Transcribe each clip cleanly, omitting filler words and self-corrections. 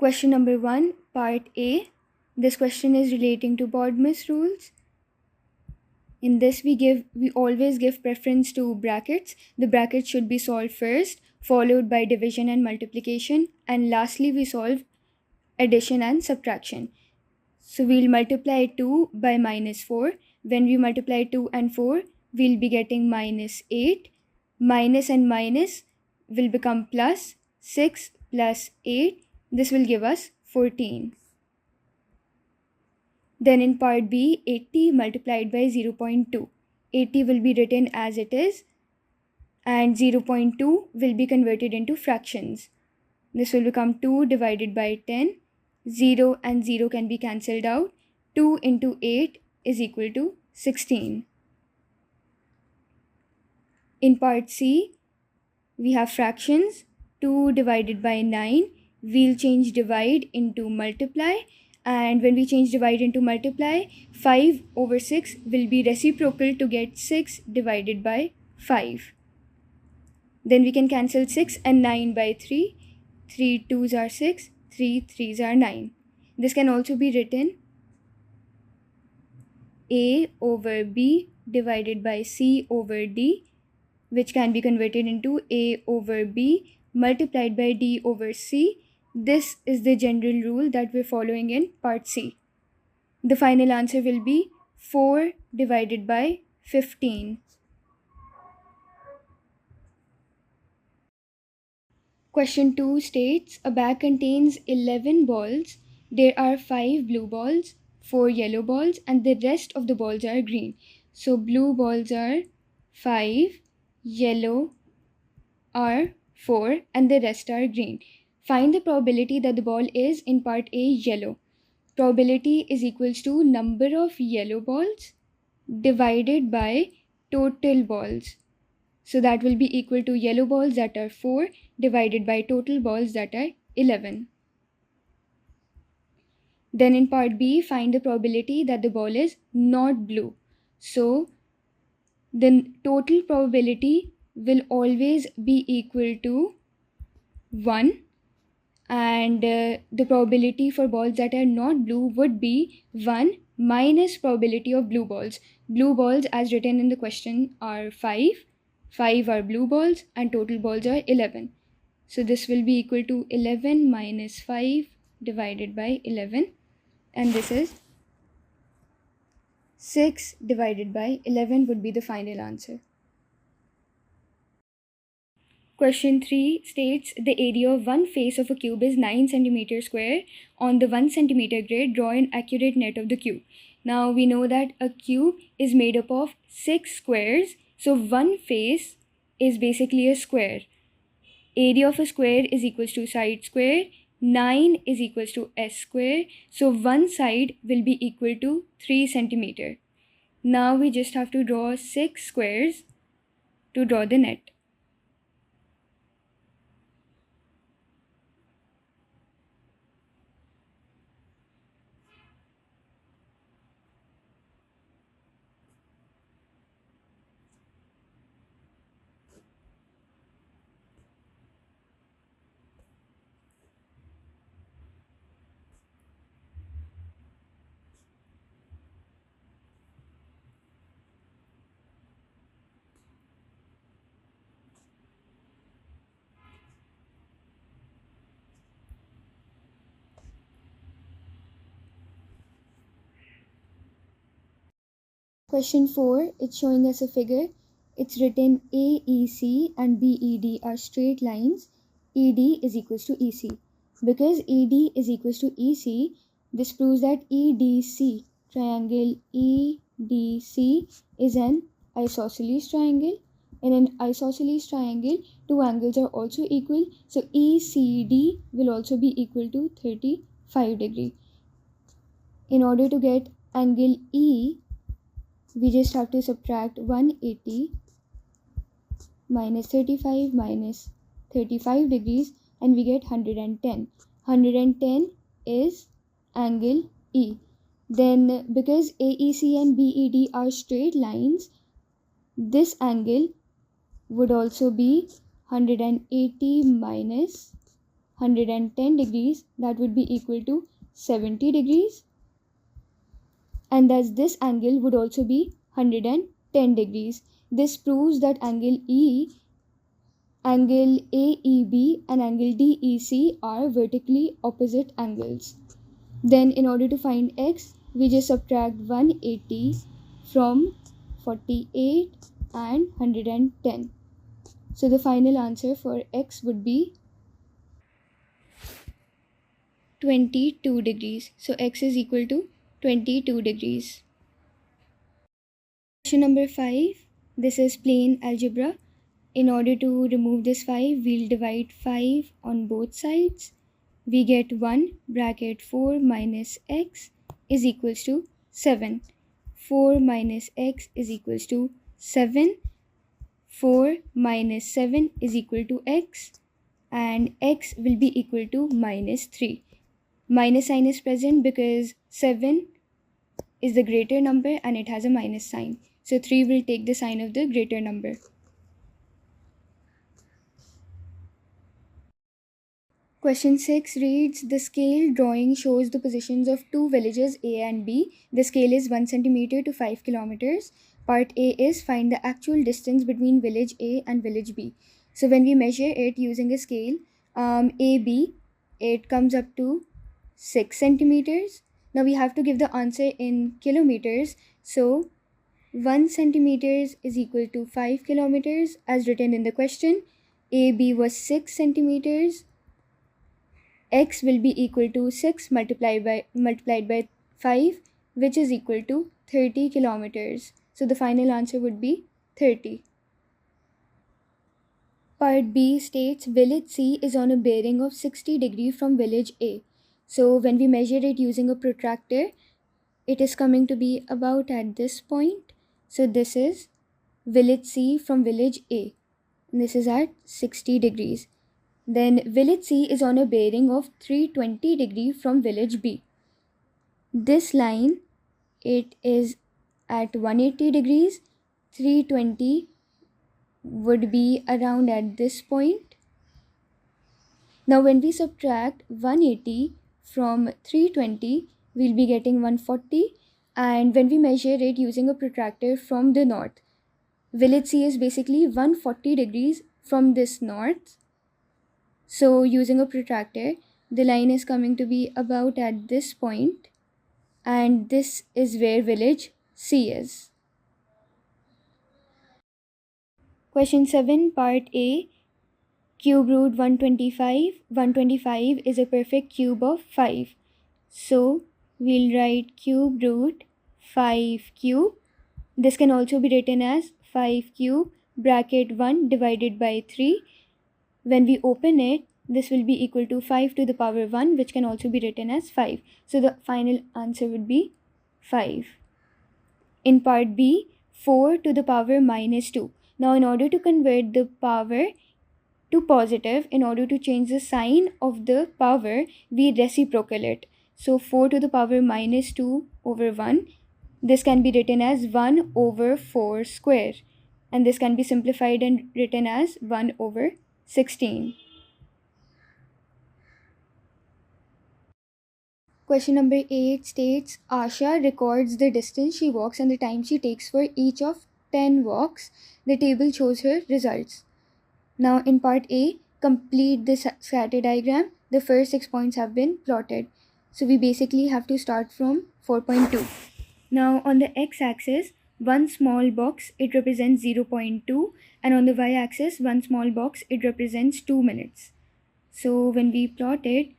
Question number 1, part A. This question is relating to Bodmer's rules. In this, we always give preference to brackets. The brackets should be solved first, followed by division and multiplication, and lastly we solve addition and subtraction. So we'll multiply 2 by minus 4. When we multiply 2 and 4, we'll be getting minus 8. Minus and minus will become plus. 6 plus 8. This will give us 14. Then in part B, 80 multiplied by 0.2. 80 will be written as it is, and 0.2 will be converted into fractions. This will become 2 divided by 10. 0 and 0 can be cancelled out. 2 into 8 is equal to 16. In part C, we have fractions. 2 divided by 9. We'll change divide into multiply. And when we change divide into multiply, 5 over 6 will be reciprocal to get 6 divided by 5. Then we can cancel 6 and 9 by 3. 3 2s are 6, 3 3s are 9. This can also be written A over B divided by C over D, which can be converted into A over B multiplied by D over C. This is the general rule that we're following in part C. The final answer will be 4 divided by 15. Question 2 states a bag contains 11 balls. There are 5 blue balls, 4 yellow balls, and the rest of the balls are green. So blue balls are 5, yellow are 4, and the rest are green. Find the probability that the ball is in part A yellow. Probability is equals to number of yellow balls divided by total balls. So that will be equal to yellow balls that are 4 divided by total balls that are 11. Then in part B, find the probability that the ball is not blue. So the total probability will always be equal to 1. And the probability for balls that are not blue would be 1 minus probability of blue balls. Blue balls, as written in the question, are 5. 5 are blue balls and total balls are 11. So this will be equal to 11 minus 5 divided by 11. And this is 6 divided by 11 would be the final answer. Question 3 states the area of one face of a cube is 9 cm square. On the 1 cm grid, draw an accurate net of the cube. Now we know that a cube is made up of 6 squares. So one face is basically a square. Area of a square is equals to side square. 9 is equals to s square. So one side will be equal to 3 cm. Now we just have to draw 6 squares to draw the net. Question 4, it's showing us a figure. It's written AEC and BED are straight lines. ED is equals to EC. Because ED is equals to EC, this proves that EDC, triangle EDC, is an isosceles triangle. In an isosceles triangle, two angles are also equal. So ECD will also be equal to 35 degrees. In order to get angle E, we just have to subtract 180 minus 35 minus 35 degrees and we get 110. 110 is angle E. Then because AEC and BED are straight lines, this angle would also be 180 minus 110 degrees, that would be equal to 70 degrees. And thus this angle would also be 110 degrees. This proves that angle AEB and angle DEC are vertically opposite angles. Then in order to find x, we just subtract 180 from 48 and 110. So the final answer for x would be 22 degrees. So x is equal to 22 degrees. Question number 5. This is plain algebra. In order to remove this 5, we'll divide 5 on both sides. We get 1 bracket 4 minus x is equals to 7. 4 minus x is equals to 7. 4 minus 7 is equal to x, and x will be equal to minus 3. Minus sign is present because 7 is the greater number and it has a minus sign. So 3 will take the sign of the greater number. Question 6 reads, the scale drawing shows the positions of two villages A and B. The scale is 1 centimeter to 5 kilometers. Part A is find the actual distance between village A and village B. So when we measure it using a scale, AB, it comes up to 6 centimeters. Now we have to give the answer in kilometers. So 1 centimeters is equal to 5 kilometers as written in the question. AB was 6 centimeters. X will be equal to 6 multiplied by 5, which is equal to 30 kilometers. So the final answer would be 30. Part B states village C is on a bearing of 60 degrees from village A. So when we measure it using a protractor, it is coming to be about at this point. So this is village C from village A. And this is at 60 degrees. Then village C is on a bearing of 320 degrees from village B. This line, it is at 180 degrees. 320 would be around at this point. Now when we subtract 180 from 320, we'll be getting 140. And when we measure it using a protractor from the north, village C is basically 140 degrees from this north. So using a protractor, the line is coming to be about at this point, and this is where village C is. Question 7, part A, cube root 125. 125 is a perfect cube of 5. So we'll write cube root 5 cube. This can also be written as 5 cube bracket 1 divided by 3. When we open it, this will be equal to 5 to the power 1, which can also be written as 5. So the final answer would be 5. In part B, 4 to the power minus 2. Now in order to convert the power to positive, in order to change the sign of the power, we reciprocal it. So 4 to the power minus 2 over 1. This can be written as 1 over 4 square. And this can be simplified and written as 1 over 16. Question number 8 states Asha records the distance she walks and the time she takes for each of 10 walks. The table shows her results. Now in part A, complete the scatter diagram. The first 6 points have been plotted. So we basically have to start from 4.2. Now on the x-axis, one small box, it represents 0.2, and on the y-axis, one small box, it represents 2 minutes. So when we plot it,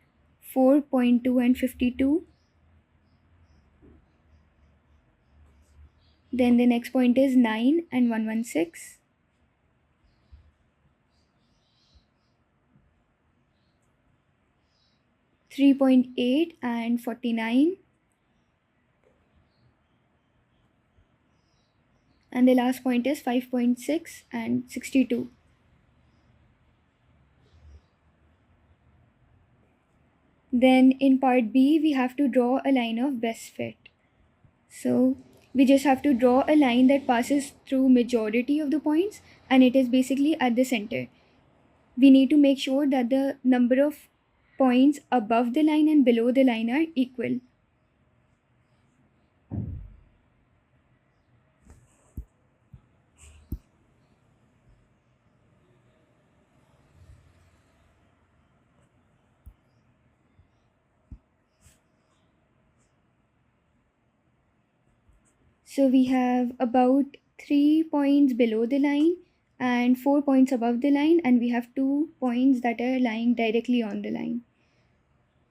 4.2 and 52, then the next point is 9 and 116, 3.8 and 49, and the last point is 5.6 and 62. Then in part B, we have to draw a line of best fit. So we just have to draw a line that passes through majority of the points, and it is basically at the center. We need to make sure that the number of points above the line and below the line are equal. So we have about 3 points below the line and 4 points above the line, and we have 2 points that are lying directly on the line.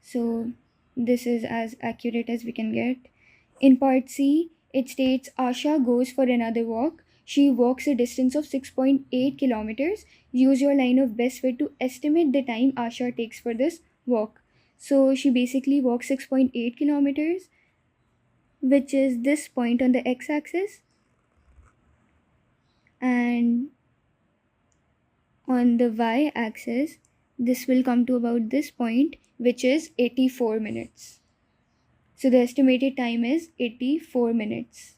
So this is as accurate as we can get. In part C, it states Asha goes for another walk. She walks a distance of 6.8 kilometers. Use your line of best fit to estimate the time Asha takes for this walk. So she basically walks 6.8 kilometers, which is this point on the x-axis, and on the y-axis this will come to about this point, which is 84 minutes. So the estimated time is 84 minutes.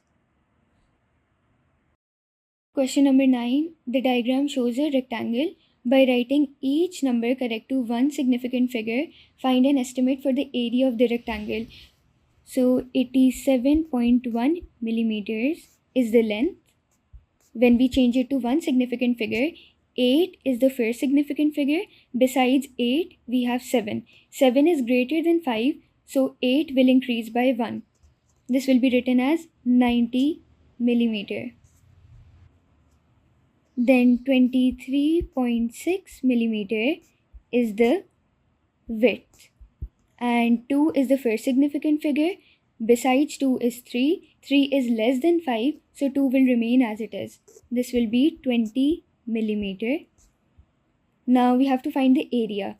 Question number 9. The diagram shows a rectangle. By writing each number correct to one significant figure, find an estimate for the area of the rectangle. So 87.1 millimeters is the length. When we change it to one significant figure, 8 is the first significant figure. Besides 8, we have 7. 7 is greater than 5, so 8 will increase by 1. This will be written as 90 millimeter. Then 23.6 millimeter is the width. And 2 is the first significant figure. Besides 2 is 3. 3 is less than 5, so 2 will remain as it is. This will be 20 millimeter. Now we have to find the area.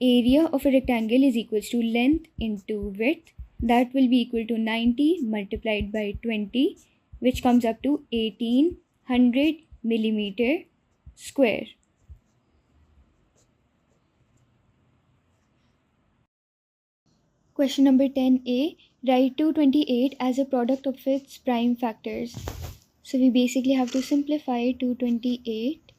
Area of a rectangle is equals to length into width. That will be equal to 90 multiplied by 20, which comes up to 1800 millimeter square. Question number 10a. Write 228 as a product of its prime factors. So we basically have to simplify 228.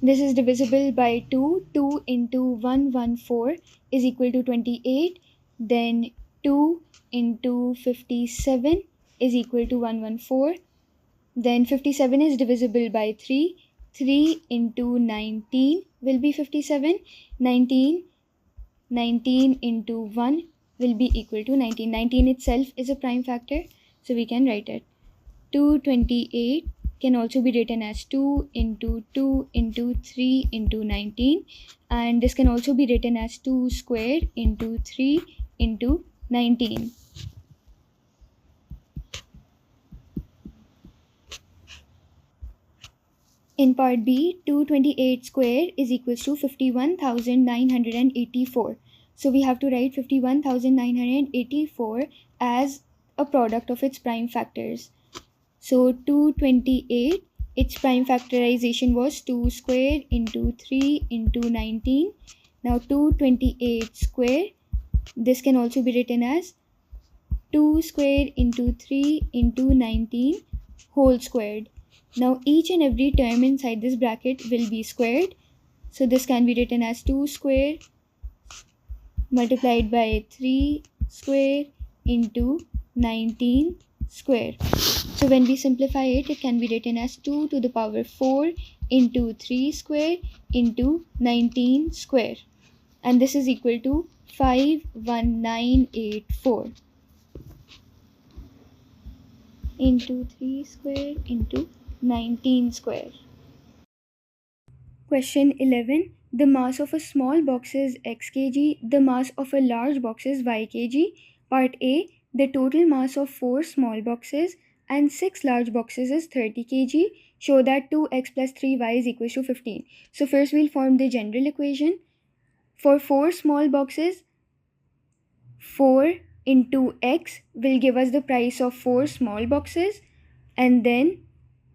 This is divisible by 2. 2 into 114 is equal to 28. Then 2 into 57 is equal to 114. Then 57 is divisible by 3. 3 into 19 will be 57. 19 into 1 will be equal to 19. 19 itself is a prime factor, so we can write it. 228 can also be written as 2 into 2 into 3 into 19, and this can also be written as 2 squared into 3 into 19. In part B, 228 square is equals to 51,984. So we have to write 51,984 as a product of its prime factors. So 228, its prime factorization was 2 square into 3 into 19. Now 228 square, this can also be written as 2 square into 3 into 19 whole squared. Now each and every term inside this bracket will be squared. So this can be written as 2 square multiplied by 3 square into 19 square. So when we simplify it, it can be written as 2 to the power 4 into 3 square into 19 square. And this is equal to 51984 into 3 square into 19 square. Question 11. The mass of a small box is x kg. The mass of a large box is y kg. Part A. The total mass of 4 small boxes and 6 large boxes is 30 kg. Show that 2x plus 3y is equal to 15. So first we'll form the general equation. For 4 small boxes, 4 into x will give us the price of 4 small boxes, and then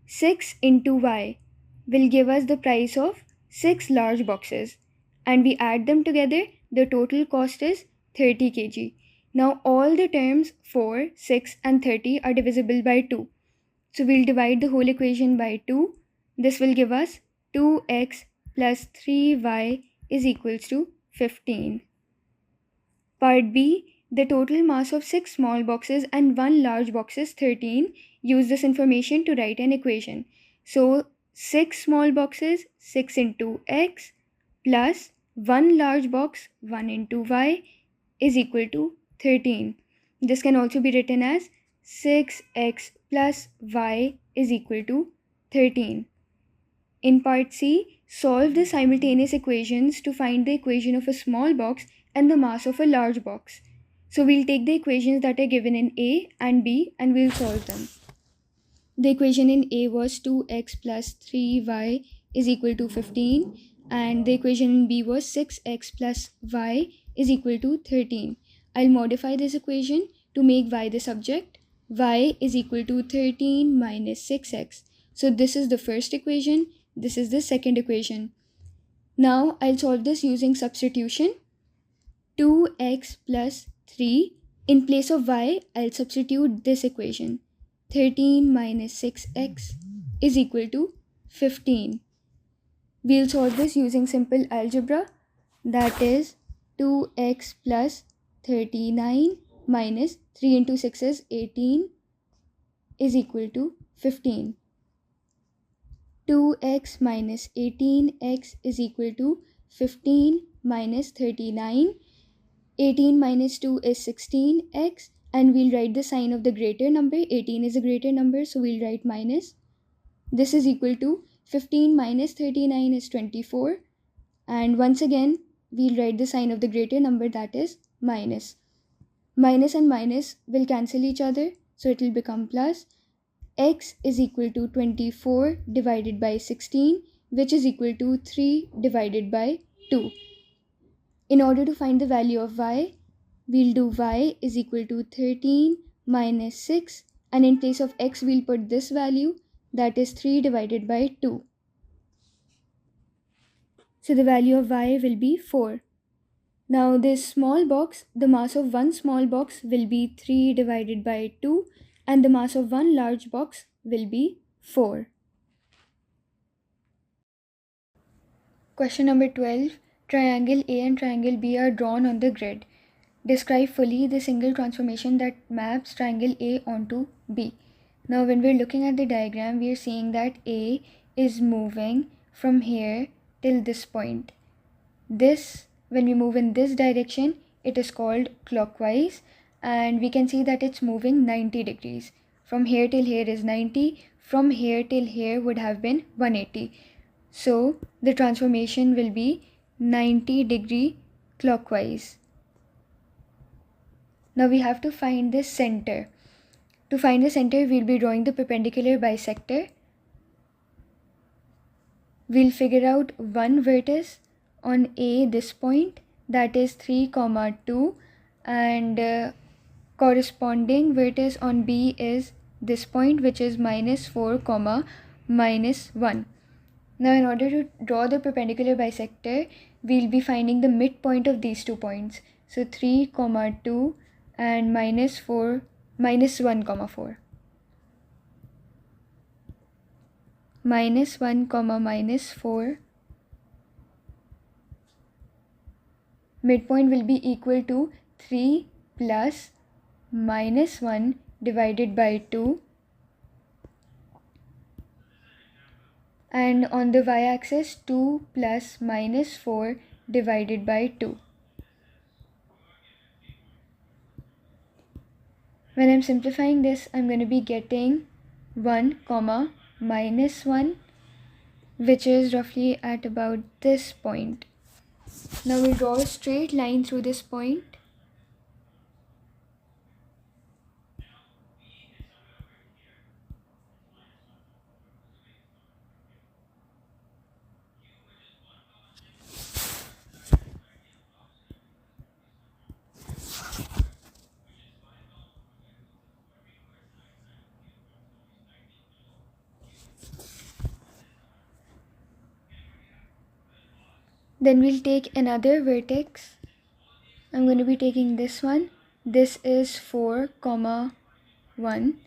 6 into y will give us the price of 6 large boxes, and we add them together, the total cost is 30 kg. Now all the terms 4, 6 and 30 are divisible by 2. So we'll divide the whole equation by 2. This will give us 2x plus 3y is equals to 15. Part B, the total mass of 6 small boxes and 1 large box is 13. Use this information to write an equation. So 6 small boxes, 6 into x, plus 1 large box, 1 into y, is equal to 13. This can also be written as 6x plus y is equal to 13. In part C, solve the simultaneous equations to find the equation of a small box and the mass of a large box. So we'll take the equations that are given in A and B and we'll solve them. The equation in A was 2x plus 3y is equal to 15, and the equation in B was 6x plus y is equal to 13. I'll modify this equation to make y the subject. Y is equal to 13 minus 6x. So this is the first equation, this is the second equation. Now I'll solve this using substitution. 2x plus 3. In place of y, I'll substitute this equation. 13 minus 6x is equal to 15. We'll solve this using simple algebra. That is 2x plus 39 minus 3 into 6 is 18 is equal to 15. 2x minus 18x is equal to 15 minus 39. 18 minus 2 is 16x, and we'll write the sign of the greater number. 18 is a greater number, so we'll write minus. This is equal to 15 minus 39 is 24, and once again we'll write the sign of the greater number, that is minus. Minus and minus will cancel each other, so it will become plus. X is equal to 24 divided by 16, which is equal to 3 divided by 2. In order to find the value of y, we'll do y is equal to 13 minus 6, and in place of x we'll put this value, that is 3 divided by 2. So the value of y will be 4. Now this small box, the mass of one small box will be 3 divided by 2, and the mass of one large box will be 4. Question number 12. Triangle A and triangle B are drawn on the grid. Describe fully the single transformation that maps triangle A onto B. Now when we're looking at the diagram, we are seeing that A is moving from here till this point. This, when we move in this direction, it is called clockwise, and we can see that it's moving 90 degrees. From here till here is 90, from here till here would have been 180. So the transformation will be 90 degree clockwise. Now we have to find the center. To find the center, we'll be drawing the perpendicular bisector. We'll figure out one vertex on A, this point, that is 3, 2, and corresponding vertex on B is this point, which is minus 4, minus 1. Now in order to draw the perpendicular bisector, we'll be finding the midpoint of these 2 points. So 3, 2 and minus 1, 4. Minus 1, minus 4. Midpoint will be equal to 3 plus minus 1 divided by 2. And on the y-axis, 2 plus minus 4 divided by 2. When I'm simplifying this, I'm going to be getting 1, minus 1, which is roughly at about this point. Now we'll draw a straight line through this point. Then we'll take another vertex. I'm going to be taking this one. This is 4, 1.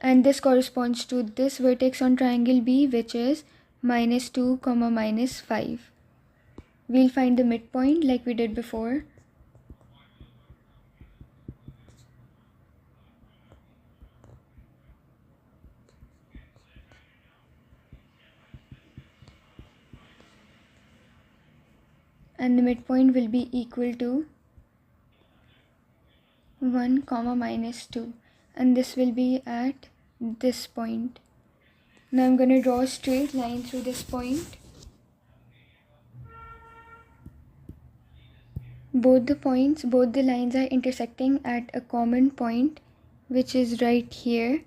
And this corresponds to this vertex on triangle B, which is minus 2, minus 5. we'll find the midpoint like we did before. And the midpoint will be equal to 1 comma minus 2, and this will be at this point. Now I'm going to draw a straight line through this point. Both the lines are intersecting at a common point, which is right here,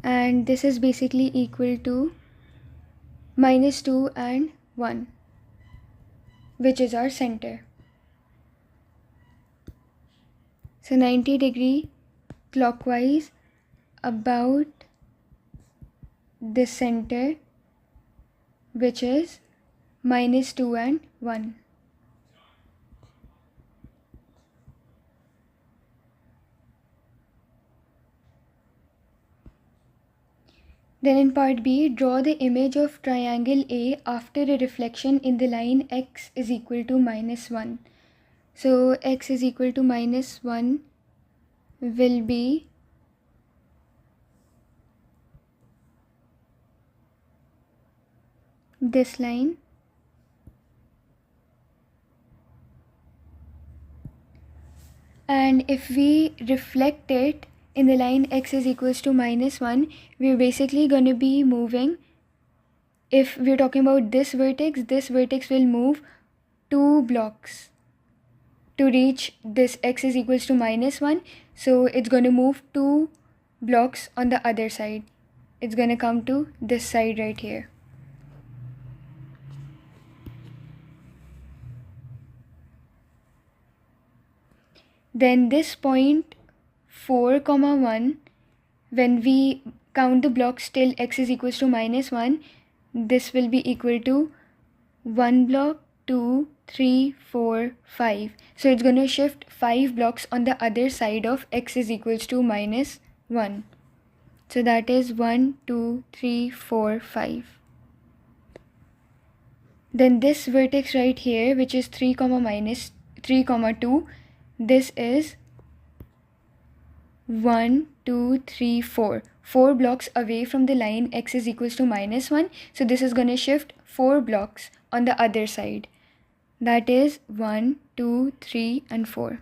and this is basically equal to minus 2 and 1, which is our center. So 90-degree clockwise about the center, which is minus 2 and 1. Then in part B, draw the image of triangle A after a reflection in the line x is equal to minus 1. So x is equal to minus 1 will be this line, and if we reflect it in the line x is equals to minus 1, we're basically going to be moving, if we're talking about this vertex will move 2 blocks to reach this x is equals to minus 1. So it's going to move 2 blocks on the other side. It's going to come to this side right here. Then this point 4 comma 1, when we count the blocks till x is equals to minus 1, this will be equal to 1 block, 2, 3, 4, 5. So it's going to shift 5 blocks on the other side of x is equals to minus 1. So that is 1, 2, 3, 4, 5. Then this vertex right here, which is 3 comma minus 3 comma 2, this is 1, 2, 3, 4. 4 blocks away from the line x is equals to minus 1. So this is going to shift 4 blocks on the other side. That is 1, 2, 3 and 4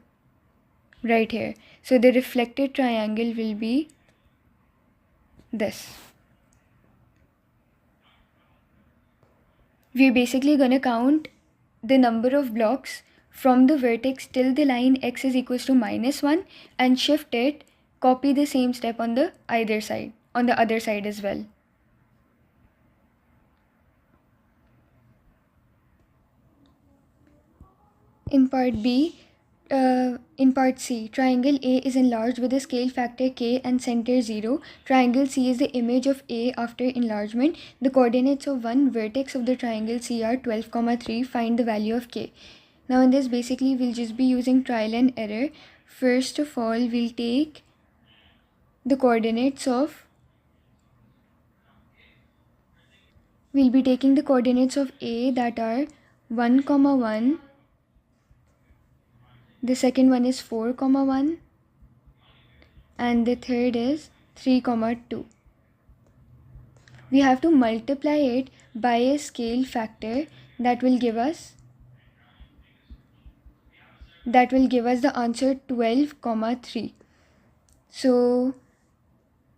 right here. So the reflected triangle will be this. We're basically going to count the number of blocks from the vertex till the line x is equals to minus 1 and shift it, copy the same step on the other side as well. In part B, in part C, triangle A is enlarged with a scale factor k and center 0. Triangle C is the image of A after enlargement. The coordinates of one vertex of the triangle C are 12, 3. Find the value of k. Now in this, basically we'll just be using trial and error. First of all, we'll take the coordinates of, we'll be taking the coordinates of A, that are 1, 1. The second one is 4, 1. And the third is 3, 2. We have to multiply it by a scale factor that will give us the answer 12, 3. So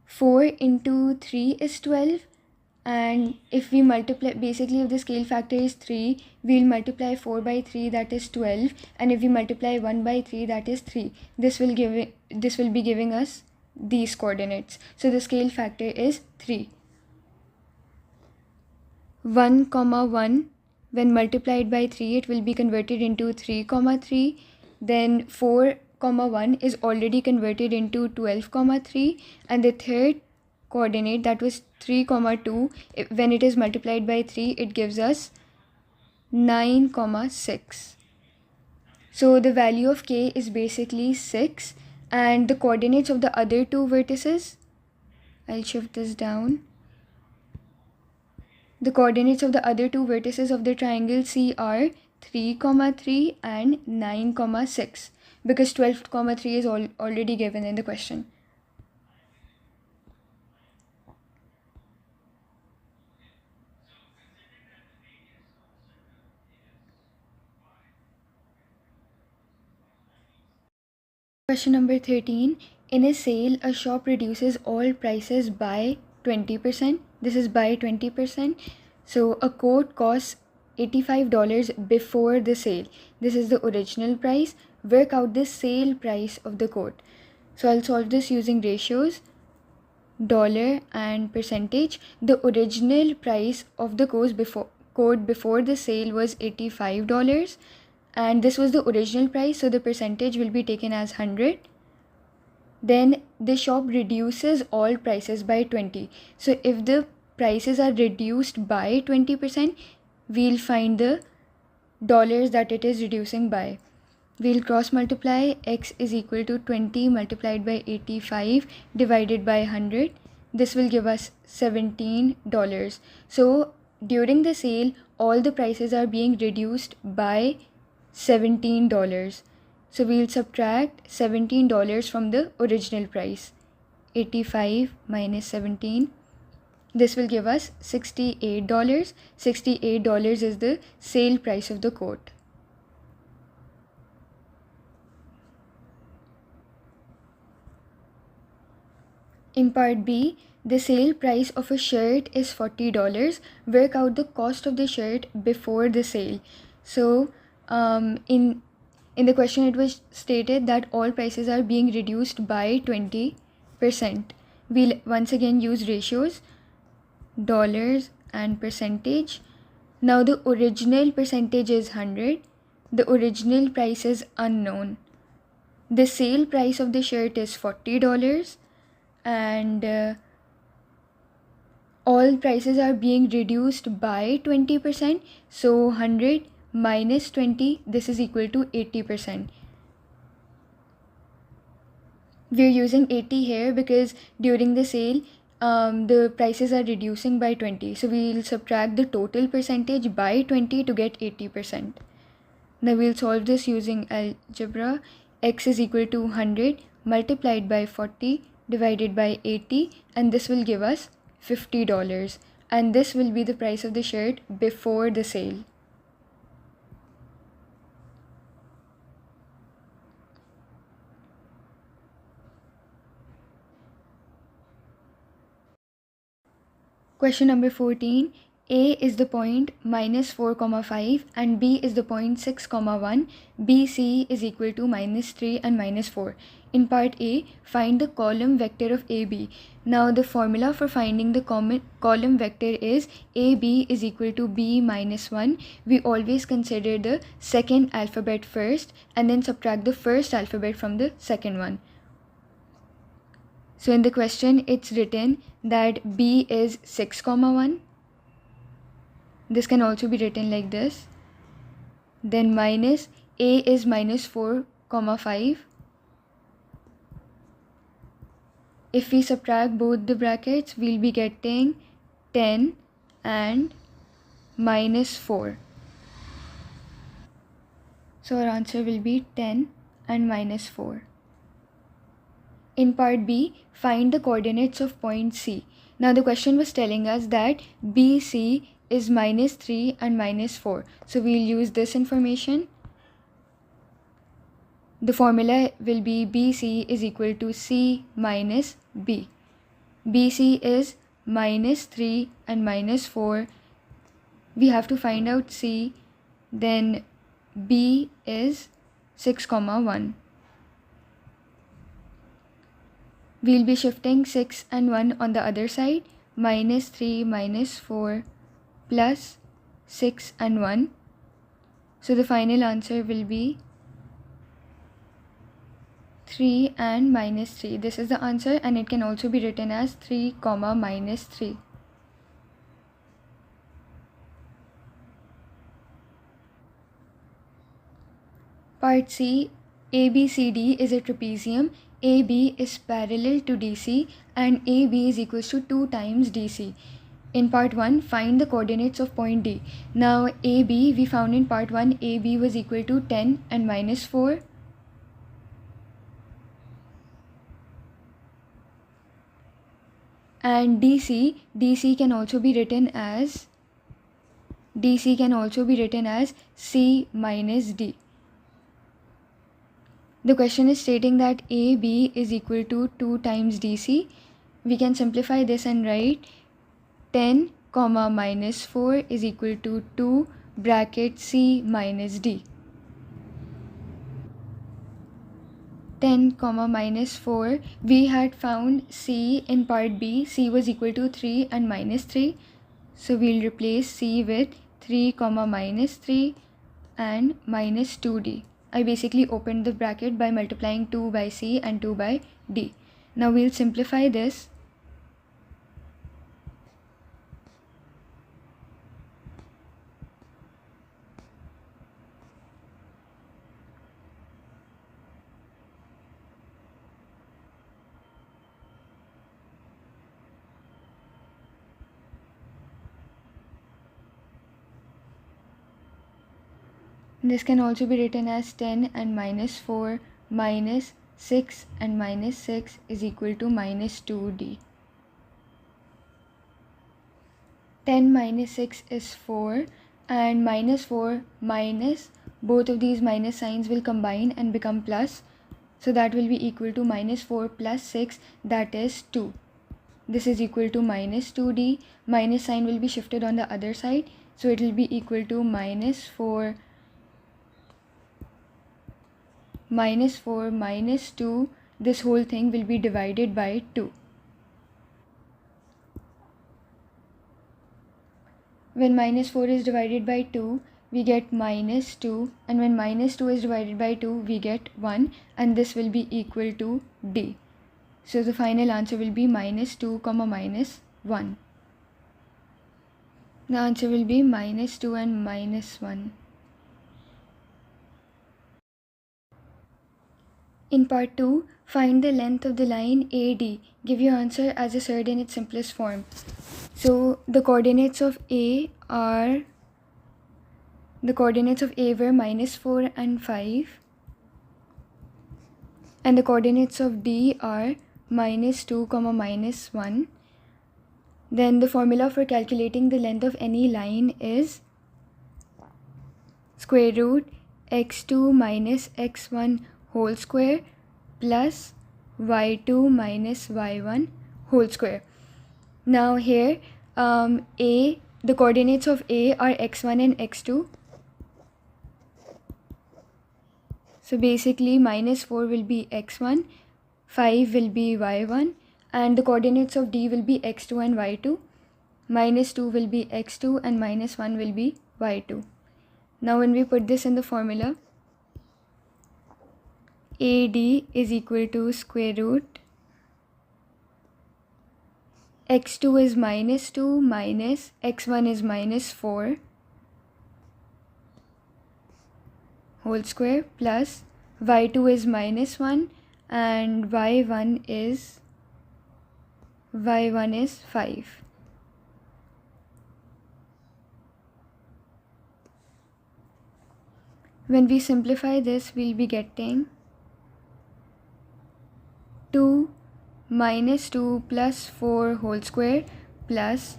4 into 3 is 12, and if we multiply, basically if the scale factor is 3, we'll multiply 4 by 3, that is 12, and if we multiply 1 by 3, that is 3. This will be giving us these coordinates. So the scale factor is 3. 1, 1, when multiplied by 3, it will be converted into 3, 3. Then 4, 1 is already converted into 12, 3. And the third coordinate, that was 3, 2, when it is multiplied by 3, it gives us 9, 6. So the value of k is basically 6, and the coordinates of the other two vertices, I'll shift this down. The coordinates of the other two vertices of the triangle C are 3, 3 and 9, 6, because 12, 3 is already given in the question. Question number 13. In a sale, a shop reduces all prices by 20%. This is by 20%. So a coat costs $85 before the sale. This is the original price. Work out the sale price of the coat. So I'll solve this using ratios, dollar and percentage. The original price of the coat before the sale was $85, and this was the original price, so the percentage will be taken as 100. Then the shop reduces all prices by 20. So if the prices are reduced by 20%, we'll find the dollars that it is reducing by. We'll cross multiply. X is equal to 20 multiplied by 85 divided by 100. This will give us $17. So during the sale, all the prices are being reduced by $17. So we'll subtract $17 from the original price. 85 minus 17. This will give us $68. $68 is the sale price of the coat. In part B, the sale price of a shirt is $40. Work out the cost of the shirt before the sale. So in the question it was stated that all prices are being reduced by 20%. We'll once again use ratios, dollars and percentage. Now the original percentage is 100. The original price is unknown. The sale price of the shirt is $40, and all prices are being reduced by 20%. So 100 minus 20, this is equal to 80%. We're using 80 here because during the sale, the prices are reducing by 20. So we'll subtract the total percentage by 20 to get 80%. Now we'll solve this using algebra. X is equal to 100 multiplied by 40 divided by 80, and this will give us $50, and this will be the price of the shirt before the sale. Question number 14. A is the point minus 4, 5 and B is the point 6, 1. BC is equal to minus 3 and minus 4. In part A, find the column vector of AB. Now the formula for finding the column vector is AB is equal to B minus 1. We always consider the second alphabet first and then subtract the first alphabet from the second one. So in the question it's written that B is 6, 1. This can also be written like this. Then minus A is minus 4, 5. If we subtract both the brackets, we'll be getting 10 and minus 4. So our answer will be 10 and minus 4. In part B, find the coordinates of point C. Now the question was telling us that BC is minus 3 and minus 4. So we'll use this information. The formula will be BC is equal to C minus B. BC is minus 3 and minus 4. We have to find out C. Then B is 6, 1. We'll be shifting 6 and 1 on the other side. Minus 3 minus 4 plus 6 and 1. So the final answer will be 3 and minus 3. This is the answer, and it can also be written as 3, minus 3. Part C, ABCD is a trapezium. AB is parallel to DC and AB is equals to 2 times DC. In part 1, find the coordinates of point D. Now AB, we found in part 1, AB was equal to 10 and minus 4. And DC can also be written as C minus D. The question is stating that AB is equal to 2 times DC. We can simplify this and write 10 comma minus 4 is equal to 2 bracket C minus D. 10 comma minus 4, we had found C in part B. C was equal to 3 and minus 3. So we'll replace C with 3 comma minus 3 and minus 2D. I basically opened the bracket by multiplying 2 by C and 2 by D. Now we'll simplify this. This can also be written as 10 and minus 4 minus 6 and minus 6 is equal to minus 2D. 10 minus 6 is 4 and minus 4 minus, both of these minus signs will combine and become plus. So that will be equal to minus 4 plus 6, that is 2. This is equal to minus 2D. Minus sign will be shifted on the other side. So it will be equal to minus 4 minus 2. This whole thing will be divided by 2. When minus 4 is divided by 2, we get minus 2, and when minus 2 is divided by 2, we get 1, and this will be equal to D. So the final answer will be minus 2 comma minus 1. The answer will be minus 2 and minus 1. In part 2, find the length of the line AD. Give your answer as a surd in its simplest form. So the coordinates of A were minus 4 and 5. And the coordinates of D are minus 2 comma minus 1. Then the formula for calculating the length of any line is square root x2 minus x1 whole square plus y2 minus y1 whole square. Now here the coordinates of A are x1 and x2. So basically minus 4 will be x1, 5 will be y1, and the coordinates of D will be x2 and y2. Minus 2 will be x2 and minus 1 will be y2. Now when we put this in the formula, AD is equal to square root x2 is minus 2 minus x1 is minus 4 whole square plus y2 is minus 1 and y1 is 5. When we simplify this, we'll be getting 2 minus 2 plus 4 whole square plus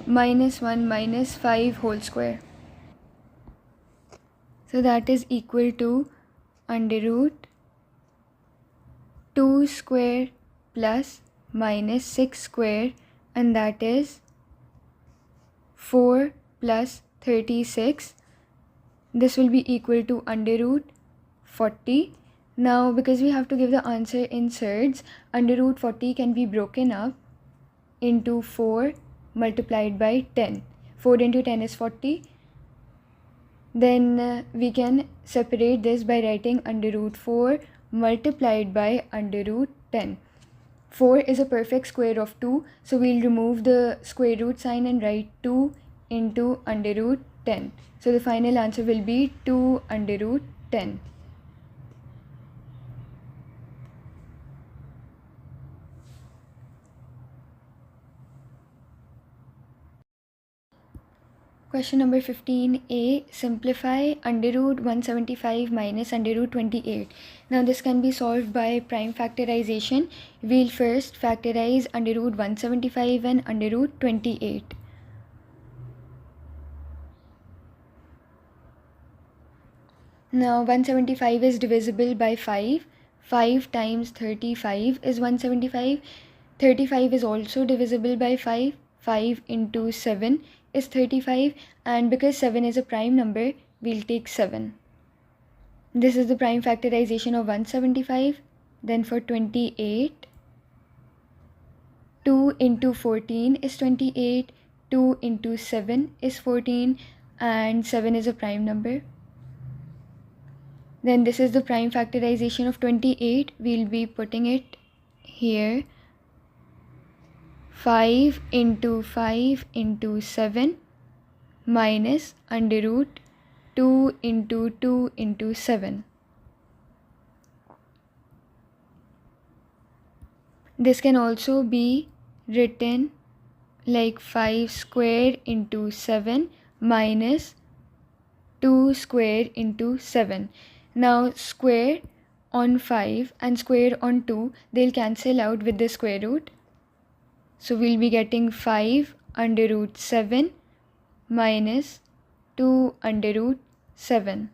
minus 1 minus 5 whole square. So that is equal to under root 2 square plus minus 6 square, and that is 4 plus 36. This will be equal to under root 40. Now because we have to give the answer in surds, under root 40 can be broken up into 4 multiplied by 10. 4 into 10 is 40. Then we can separate this by writing under root 4 multiplied by under root 10. 4 is a perfect square of 2, so we'll remove the square root sign and write 2 into under root 10. So the final answer will be 2 under root 10. Question number 15a, simplify under root 175 minus under root 28. Now this can be solved by prime factorization. We'll first factorize under root 175 and under root 28. Now 175 is divisible by 5. 5 times 35 is 175. 35 is also divisible by 5. 5 into 7 is 35, and because 7 is a prime number, we'll take 7. This is the prime factorization of 175. Then for 28, 2 into 14 is 28, 2 into 7 is 14, and 7 is a prime number. Then this is the prime factorization of 28. We'll be putting it here. 5 into 5 into 7 minus under root 2 into 2 into 7. This can also be written like 5 square into 7 minus 2 square into 7. Now square on 5 and square on 2, they'll cancel out with the square root. So we'll be getting 5 under root 7 minus 2 under root 7.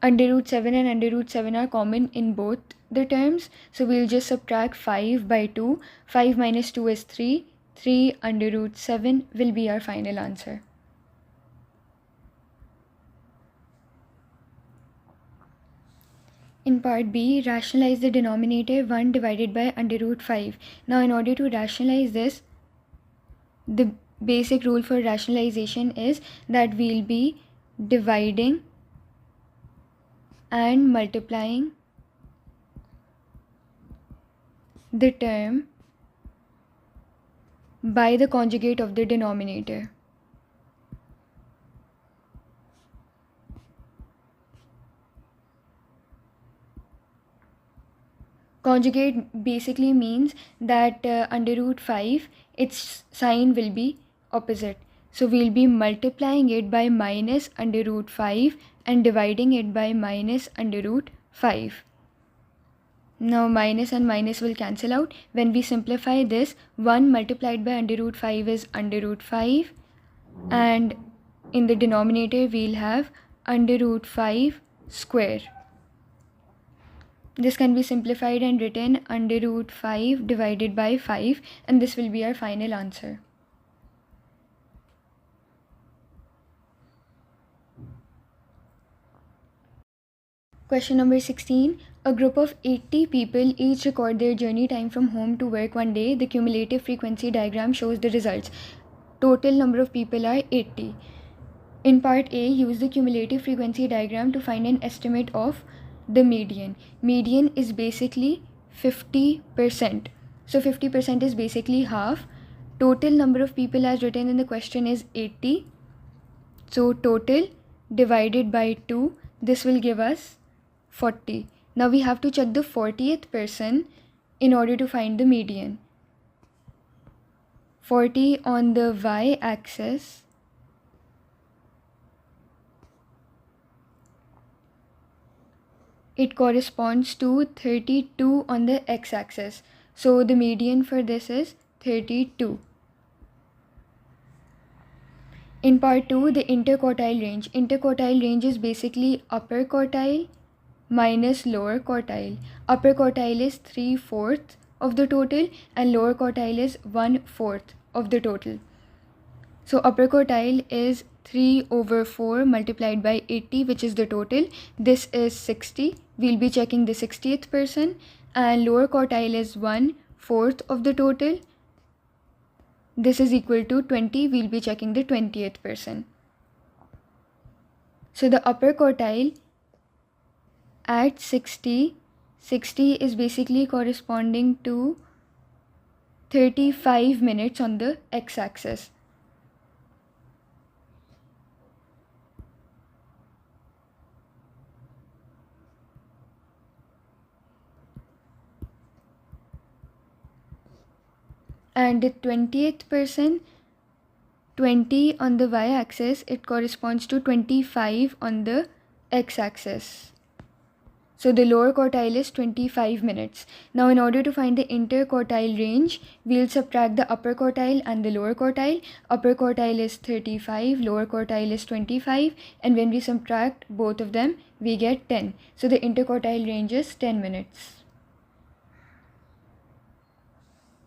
Under root 7 and under root 7 are common in both the terms. So we'll just subtract 5 by 2. 5 minus 2 is 3. 3 under root 7 will be our final answer. In part B, rationalize the denominator 1 divided by under root 5. Now in order to rationalize this, the basic rule for rationalization is that we'll be dividing and multiplying the term by the conjugate of the denominator. Conjugate basically means that under root 5, its sign will be opposite. So we'll be multiplying it by minus under root 5 and dividing it by minus under root 5. Now minus and minus will cancel out. When we simplify this, 1 multiplied by under root 5 is under root 5, and in the denominator we'll have under root 5 square. This can be simplified and written under root 5 divided by 5, and this will be our final answer. Question number 16. A group of 80 people each record their journey time from home to work one day. The cumulative frequency diagram shows the results. Total number of people are 80. In part A, use the cumulative frequency diagram to find an estimate of the median. Median is basically 50%. So 50% is basically half. Total number of people as written in the question is 80. So total divided by 2, this will give us 40. Now we have to check the 40th person in order to find the median. 40 on the y-axis it corresponds to 32 on the x-axis. So the median for this is 32. In part 2, the interquartile range. Interquartile range is basically upper quartile minus lower quartile. Upper quartile is 3/4 of the total and lower quartile is 1/4 of the total. So upper quartile is 3/4 multiplied by 80, which is the total. This is 60. We'll be checking the 60th person, and lower quartile is 1/4 of the total. This is equal to 20. We'll be checking the 20th person. So the upper quartile at 60 is basically corresponding to 35 minutes on the x-axis. And the 20th person 20 on the y-axis, it corresponds to 25 on the x-axis. So the lower quartile is 25 minutes. Now in order to find the interquartile range, we'll subtract the upper quartile and the lower quartile. Upper quartile is 35, lower quartile is 25, and when we subtract both of them, we get 10. So the interquartile range is 10 minutes.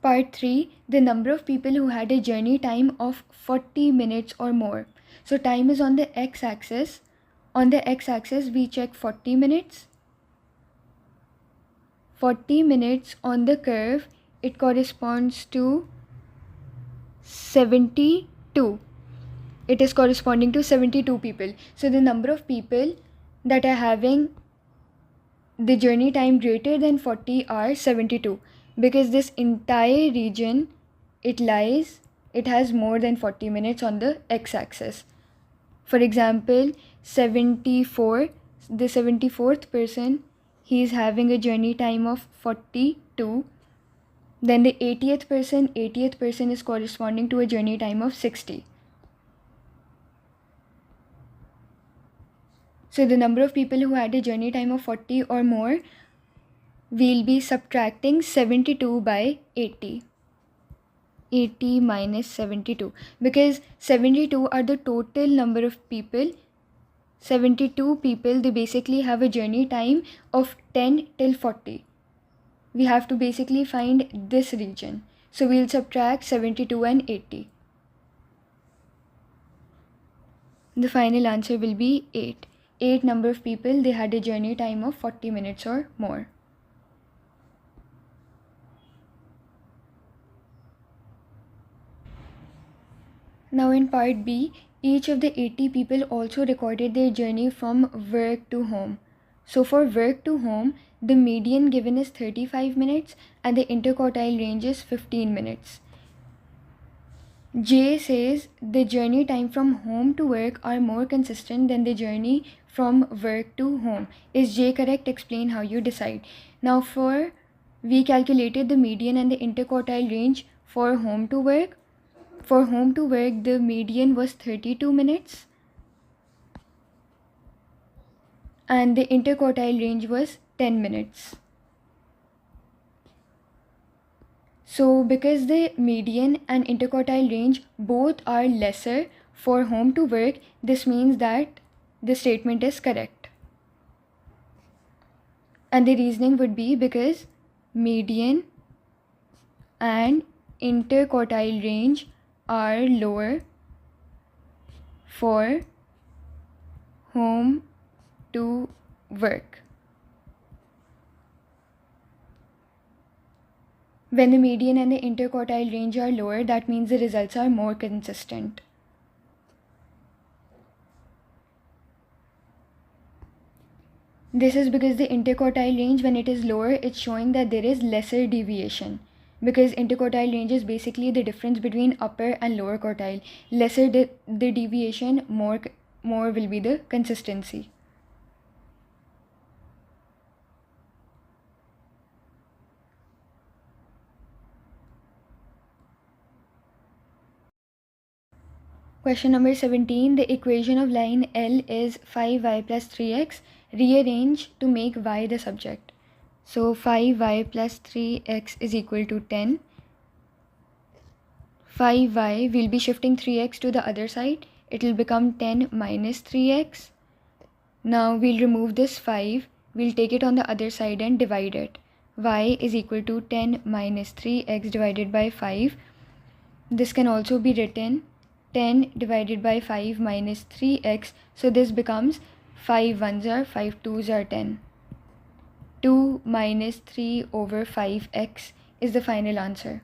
Part 3, the number of people who had a journey time of 40 minutes or more. So time is on the x-axis. On the x-axis, we check 40 minutes. 40 minutes on the curve, it corresponds to 72. It is corresponding to 72 people. So the number of people that are having the journey time greater than 40 are 72, because this entire region, it has more than 40 minutes on the x-axis. For example, 74, the 74th person, he is having a journey time of 42. Then the 80th person is corresponding to a journey time of 60. So the number of people who had a journey time of 40 or more, we'll be subtracting 72 by 80. 80 minus 72, because 72 are the total number of people. 72 people, they basically have a journey time of 10 till 40. We have to basically find this region. So we'll subtract 72 and 80. The final answer will be 8. 8 number of people, they had a journey time of 40 minutes or more. Now in part B, each of the 80 people also recorded their journey from work to home. So for work to home, the median given is 35 minutes and the interquartile range is 15 minutes. J says the journey time from home to work are more consistent than the journey from work to home. Is J correct? Explain how you decide. Now we calculated the median and the interquartile range for home to work. For home to work, the median was 32 minutes and the interquartile range was 10 minutes. So because the median and interquartile range both are lesser for home to work, this means that the statement is correct. And the reasoning would be because median and interquartile range are lower for home to work. When the median and the interquartile range are lower, that means the results are more consistent. This is because the interquartile range, when it is lower, it's showing that there is lesser deviation. Because interquartile range is basically the difference between upper and lower quartile. Lesser the deviation, more will be the consistency. Question number 17. The equation of line L is 5y plus 3x. Rearrange to make y the subject. So 5y plus 3x is equal to 10. 5y, we'll be shifting 3x to the other side. It will become 10 minus 3x. Now we'll remove this 5. We'll take it on the other side and divide it. Y is equal to 10 minus 3x divided by 5. This can also be written 10 divided by 5 minus 3x. So this becomes 5 1s are 5 2s are 10. 2 minus 3 over 5x is the final answer.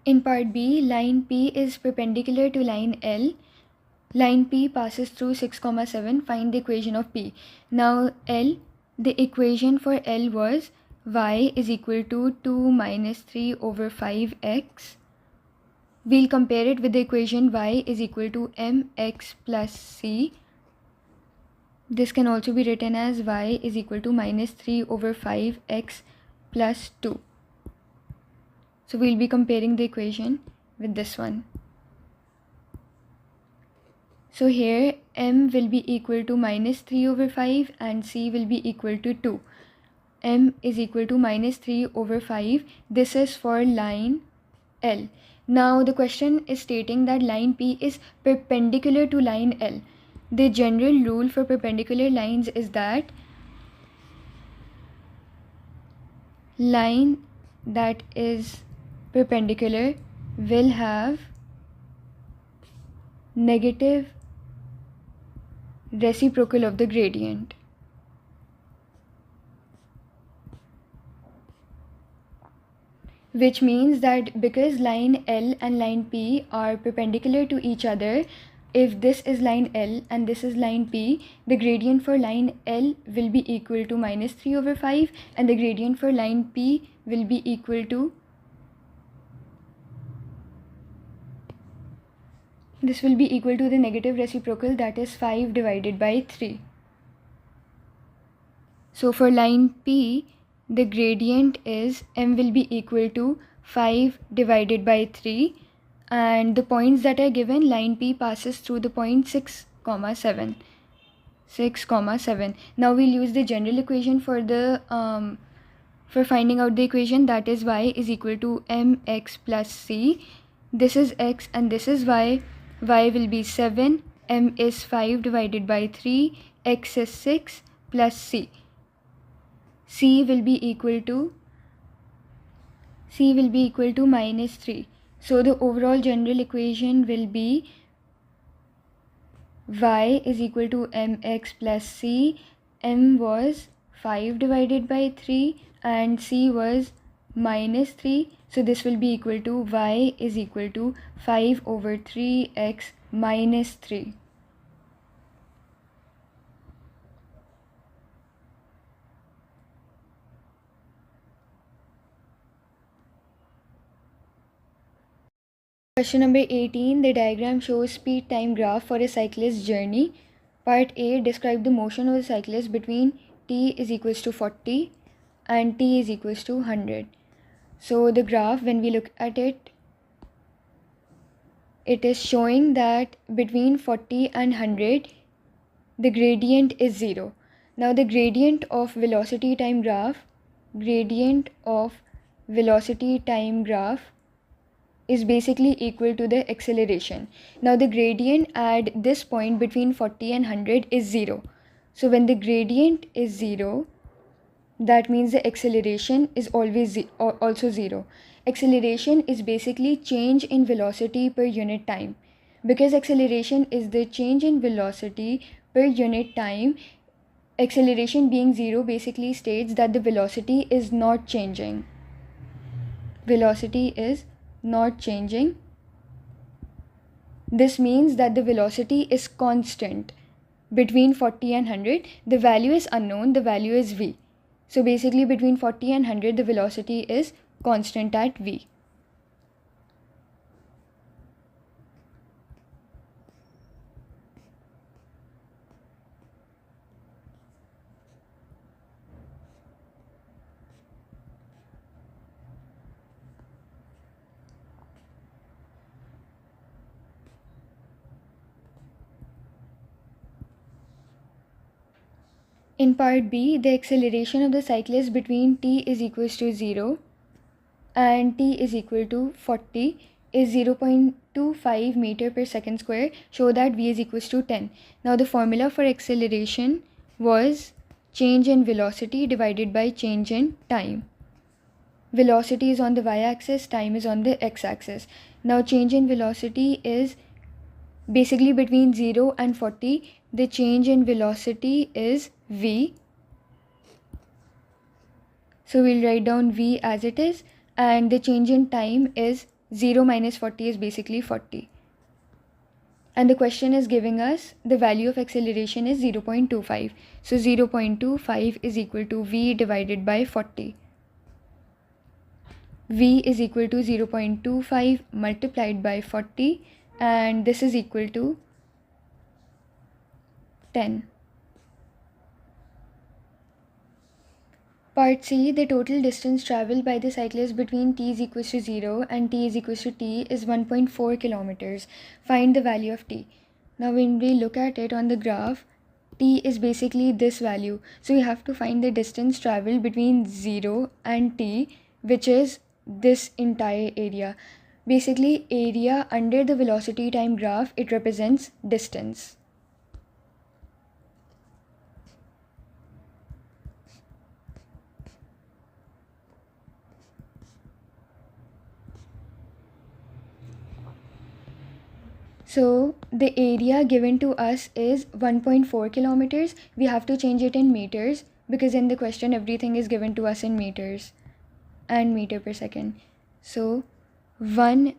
In part B, line P is perpendicular to line L. Line P passes through 6, 7. Find the equation of P. Now L, the equation for L was y is equal to 2 minus 3 over 5x. We'll compare it with the equation y is equal to mx plus c. This can also be written as y is equal to minus 3 over 5x plus 2. So we'll be comparing the equation with this one. So here m will be equal to minus 3 over 5 and c will be equal to 2. M is equal to minus 3 over 5. This is for line L. Now the question is stating that line P is perpendicular to line L. The general rule for perpendicular lines is that line that is perpendicular will have negative reciprocal of the gradient. Which means that because line L and line P are perpendicular to each other, if this is line L and this is line P, the gradient for line L will be equal to minus 3 over 5 and the gradient for line P will be equal to, this will be equal to the negative reciprocal, that is 5 divided by 3. So for line P, the gradient is m will be equal to 5 divided by 3, and the points that are given, line P passes through the point 6, 7. Now we'll use the general equation for the for finding out the equation, that is y is equal to mx plus c. This is x and this is y. Y will be 7, m is 5 divided by 3, x is 6 plus c. C will be equal to minus 3. So the overall general equation will be y is equal to mx plus c. M was 5 divided by 3 and c was minus 3. So this will be equal to y is equal to 5 over 3x minus 3. Question number 18. The diagram shows speed time graph for a cyclist's journey. Part A. Describe the motion of the cyclist between t is equals to 40 and t is equals to 100. So the graph, when we look at it, it is showing that between 40 and 100, the gradient is 0. Now the gradient of velocity time graph is basically equal to the acceleration. Now the gradient at this point between 40 and 100 is 0. So when the gradient is 0, that means the acceleration is always also 0. Acceleration is basically change in velocity per unit time. Because acceleration is the change in velocity per unit time, acceleration being 0 basically states that the velocity is not changing. This means that the velocity is constant between 40 and 100. The value is unknown, the value is v. So basically between 40 and 100, the velocity is constant at v. In part B, the acceleration of the cyclist between t is equals to 0 and t is equal to 40 is 0.25 meter per second square. Show that v is equals to 10. Now the formula for acceleration was change in velocity divided by change in time. Velocity is on the y-axis, time is on the x-axis. Now change in velocity is basically between 0 and 40. The change in velocity is v. So we'll write down v as it is, and the change in time is 0 minus 40 is basically 40. And the question is giving us the value of acceleration is 0.25. So 0.25 is equal to v divided by 40. V is equal to 0.25 multiplied by 40, and this is equal to 10. Part C, the total distance traveled by the cyclist between t is equals to 0 and t is equals to t is 1.4 kilometers. Find the value of t. Now when we look at it on the graph, t is basically this value. So we have to find the distance traveled between 0 and t, which is this entire area. Basically, area under the velocity time graph, it represents distance. So the area given to us is 1.4 kilometers. We have to change it in meters because in the question everything is given to us in meters and meter per second. So 1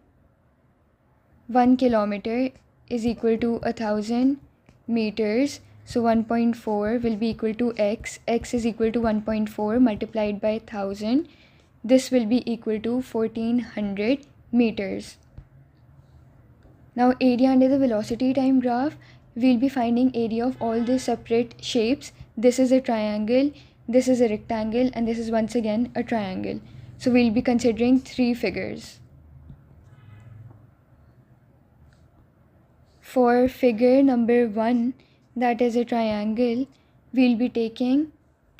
kilometer is equal to 1000 meters. So 1.4 will be equal to x. X is equal to 1.4 multiplied by 1000. This will be equal to 1400 meters. Now area under the velocity time graph, we'll be finding area of all the separate shapes. This is a triangle, this is a rectangle, and this is once again a triangle. So we'll be considering three figures. For figure number 1, that is a triangle, we'll be taking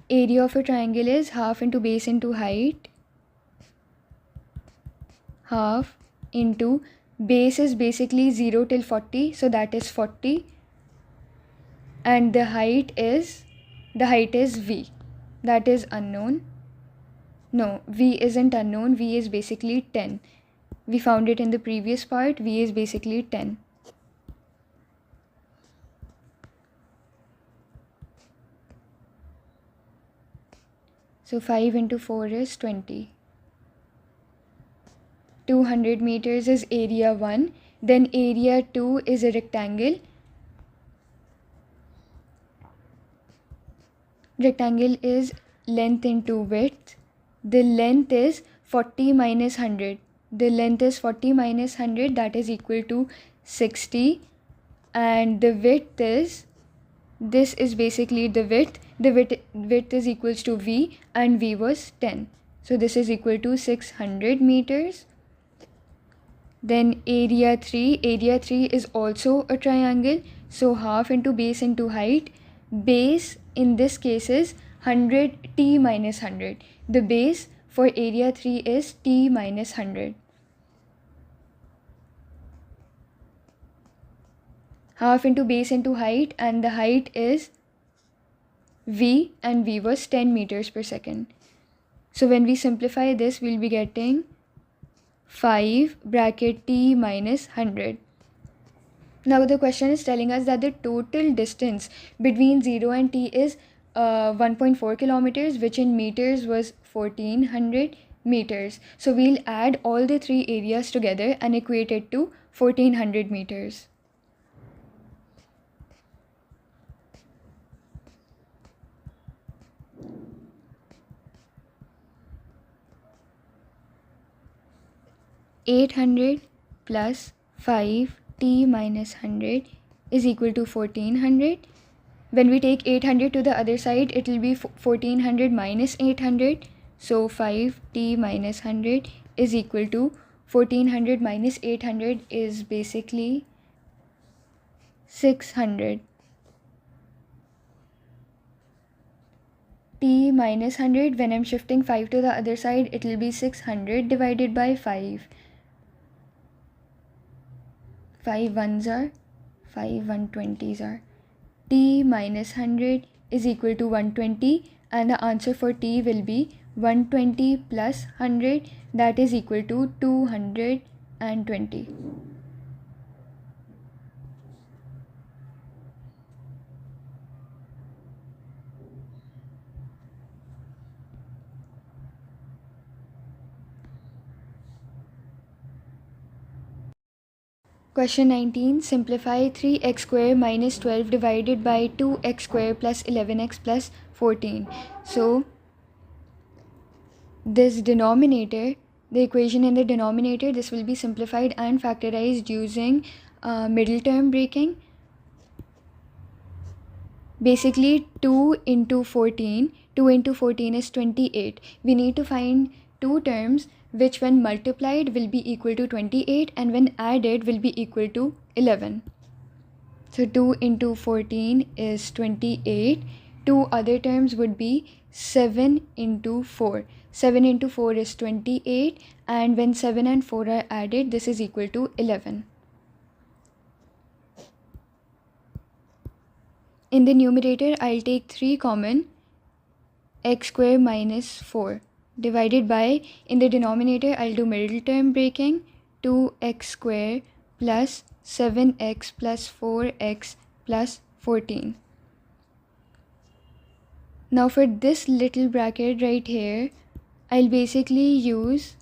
area of a triangle is half into base into height, half into base is basically 0 till 40, so that is 40, and the height is v, that is unknown. No, v isn't unknown, v is basically 10. We found it in the previous part, v is basically 10. So 5 into 4 is 20. 200 meters is area 1. Then area 2 is a rectangle. Rectangle is length into width. The length is 40 minus 100. The length is 40 minus 100, that is equal to 60. And the width is, this is basically the width. The width is equals to v, and v was 10. So this is equal to 600 meters. Then area 3 is also a triangle. So half into base into height. Base in this case is 100 t minus 100. The base for area 3 is t minus 100. Half into base into height, and the height is v, and v was 10 meters per second. So when we simplify this, we'll be getting 5 bracket t minus 100. Now the question is telling us that the total distance between 0 and t is 1.4 kilometers, which in meters was 1400 meters. So we'll add all the three areas together and equate it to 1400 meters. (800 plus 5 t minus 100 is equal to 1400. When we take 800 to the other side, it will be 1400 minus 800. So 5 t minus 100 is equal to 1400 minus 800 is basically 600. T minus 100, when I'm shifting 5 to the other side, it will be 600 divided by 5. 5 ones are, 5 120s are. T minus 100 is equal to 120, and the answer for t will be 120 plus 100, that is equal to 220. Question 19. Simplify 3x square minus 12 divided by 2x square plus 11x plus 14. So this denominator, the equation in the denominator, this will be simplified and factorized using middle term breaking. Basically 2 into 14. 2 into 14 is 28. We need to find two terms which when multiplied will be equal to 28 and when added will be equal to 11. So 2 into 14 is 28. Two other terms would be 7 into 4. 7 into 4 is 28 and when 7 and 4 are added, this is equal to 11. In the numerator, I'll take 3 common, x square minus 4 divided by, in the denominator, I'll do middle term breaking, 2x square plus 7x plus 4x plus 14. Now for this little bracket right here, I'll use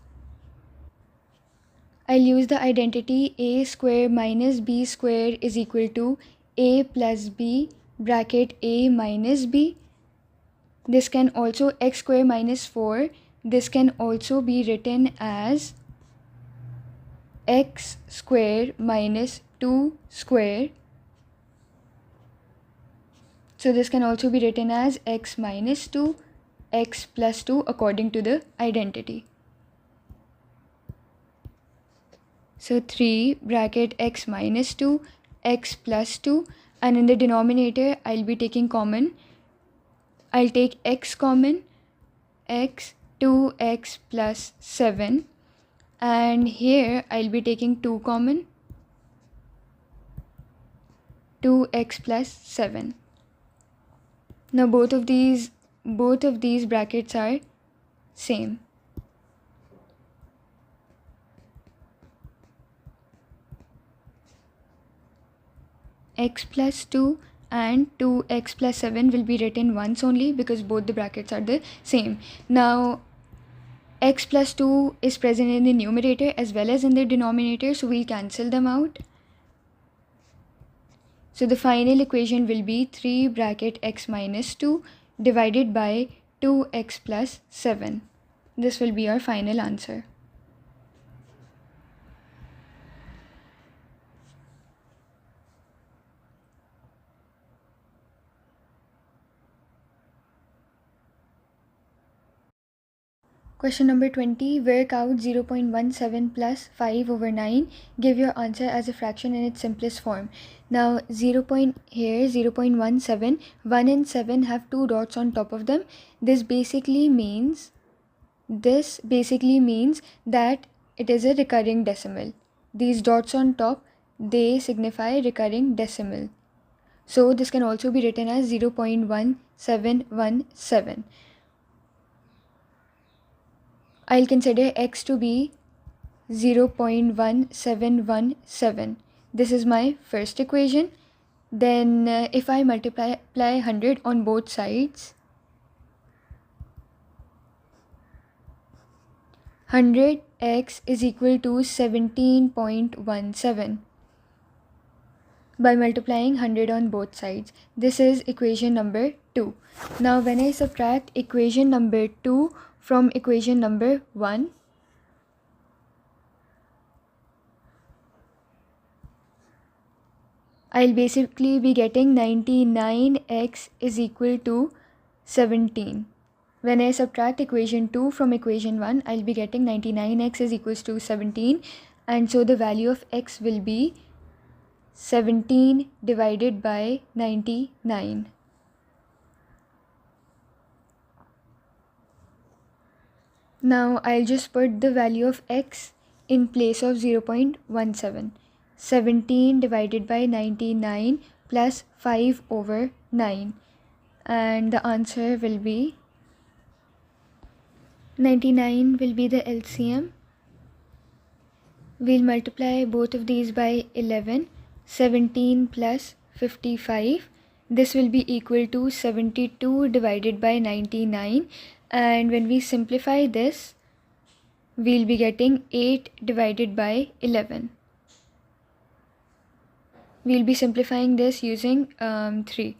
the identity a square minus b square is equal to a plus b bracket a minus b. This can also x square minus 4. This can also be written as x square minus 2 square. So this can also be written as x minus 2, x plus 2 according to the identity. So 3 bracket x minus 2, x plus 2, and in the denominator I'll be taking common. I'll take x common, x, 2x plus 7, and here I'll be taking 2 common, 2x plus 7. Now both of these brackets are same. X plus 2 and 2x plus 7 will be written once only because both the brackets are the same. Now x plus 2 is present in the numerator as well as in the denominator, so we'll cancel them out. So the final equation will be 3 bracket x minus 2 divided by 2x plus 7. This will be our final answer. Question number 20. Work out 0.17 plus 5 over 9. Give your answer as a fraction in its simplest form. Now 0.17, 1 and 7 have 2 dots on top of them. This basically means that it is a recurring decimal. These dots on top, they signify recurring decimal. So this can also be written as 0.1717. I'll consider x to be 0.1717. This is my first equation. Then if I multiply 100 on both sides, 100x is equal to 17.17 by multiplying 100 on both sides. This is equation number 2. Now when I subtract equation number 2 from equation number 1, I'll basically be getting 99x is equal to 17. When I subtract equation 2 from equation 1, I'll be getting 99x is equals to 17, and so the value of x will be 17 divided by 99. Now I'll just put the value of x in place of 0.17. 17 divided by 99 plus 5 over 9. And the answer will be 99 will be the LCM. We'll multiply both of these by 11. 17 plus 55. This will be equal to 72 divided by 99. And when we simplify this, we'll be getting 8 divided by 11. We'll be simplifying this using 3.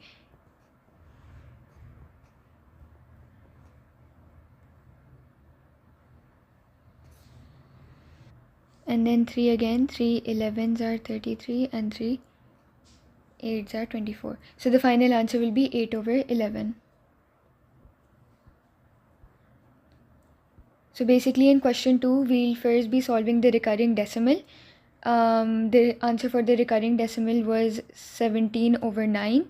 And then 3 again, 3 11s are 33 and 3 8s are 24. So the final answer will be 8 over 11. So basically in question 2, we'll first be solving the recurring decimal. The answer for the recurring decimal was 17 over 99.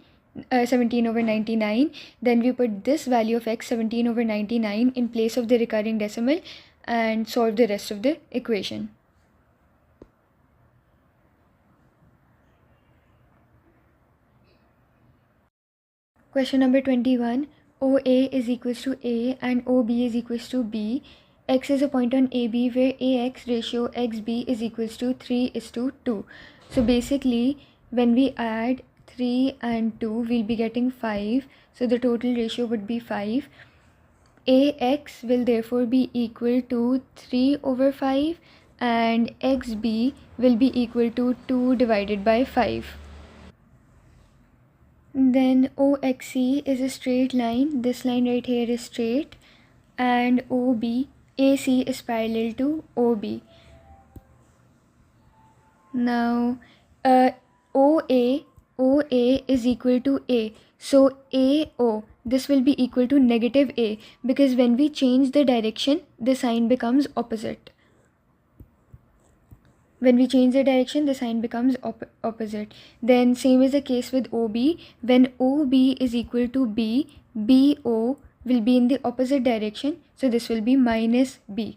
Then we put this value of x, 17 over 99, in place of the recurring decimal and solve the rest of the equation. Question number 21. OA is equals to A and OB is equals to B. X is a point on AB where AX ratio XB is equals to 3:2. So basically, when we add 3 and 2, we'll be getting 5. So the total ratio would be 5. AX will therefore be equal to 3 over 5 and XB will be equal to 2 divided by 5. Then OXC is a straight line. This line right here is straight, and AC is parallel to OB. Now OA is equal to A. So AO, this will be equal to negative A, because when we change the direction, the sign becomes opposite. When we change the direction, the sign becomes opposite. Then same is the case with OB. When OB is equal to B, BO will be in the opposite direction. So this will be minus B.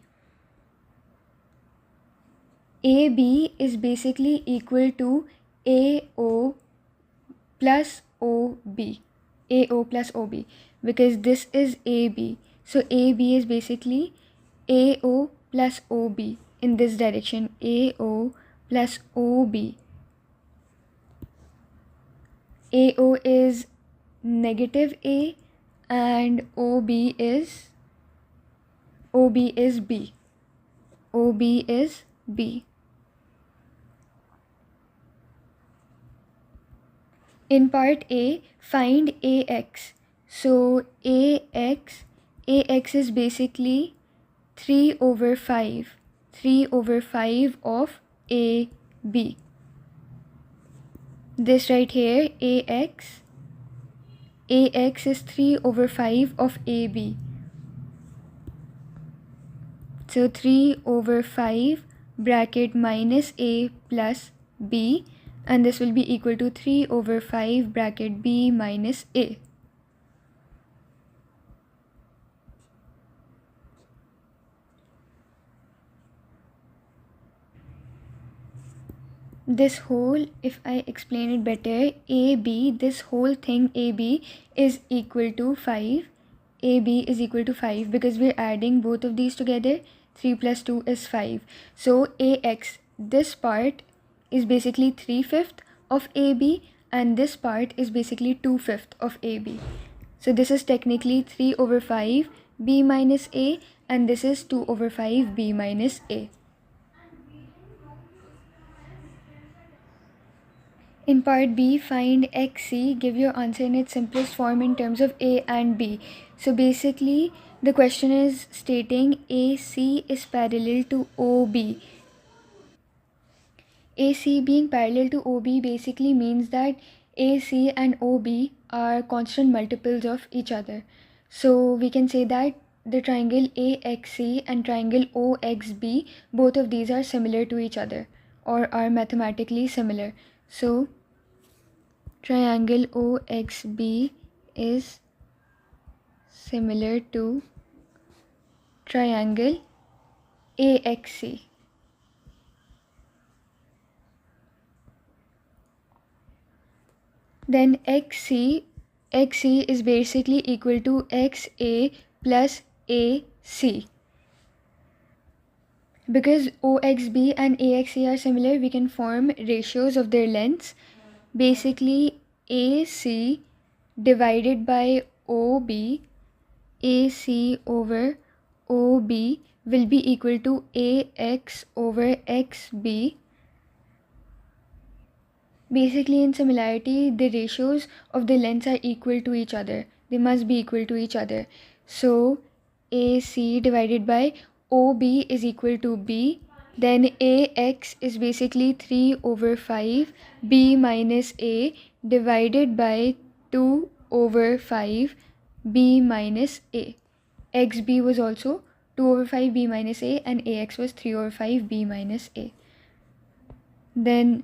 AB is basically equal to AO plus OB. AO plus OB, because this is AB. So AB is basically AO plus OB. In this direction, AO plus OB. AO is negative A and OB is B. OB is B. In part A, find AX. So AX is basically 3 over 5. 3 over 5 of AB. This right here, AX is 3 over 5 of AB. So 3 over 5 bracket minus A plus B, and this will be equal to 3 over 5 bracket B minus A. This whole, if I explain it better, AB, this whole thing AB is equal to 5. AB is equal to 5 because we're adding both of these together. 3 plus 2 is 5. So AX, this part is basically 3/5 of AB and this part is basically 2/5 of AB. So this is technically 3 over 5 B minus A and this is 2 over 5 B minus A. In part B, find XC, give your answer in its simplest form in terms of A and B. So basically, the question is stating AC is parallel to OB. AC being parallel to OB basically means that AC and OB are constant multiples of each other. So we can say that the triangle AXC and triangle OXB, both of these are similar to each other or are mathematically similar. So triangle OXB is similar to triangle AXC. Then XC is basically equal to XA plus AC. Because OXB and AXC are similar, we can form ratios of their lengths. Basically, AC divided by OB, AC over OB will be equal to AX over XB. Basically, in similarity, the ratios of the lengths are equal to each other. They must be equal to each other. So, AC divided by OB is equal to B. Then AX is basically 3 over 5 B minus A divided by 2 over 5 B minus A. XB was also 2 over 5 b minus a, and ax was 3 over 5 b minus a. Then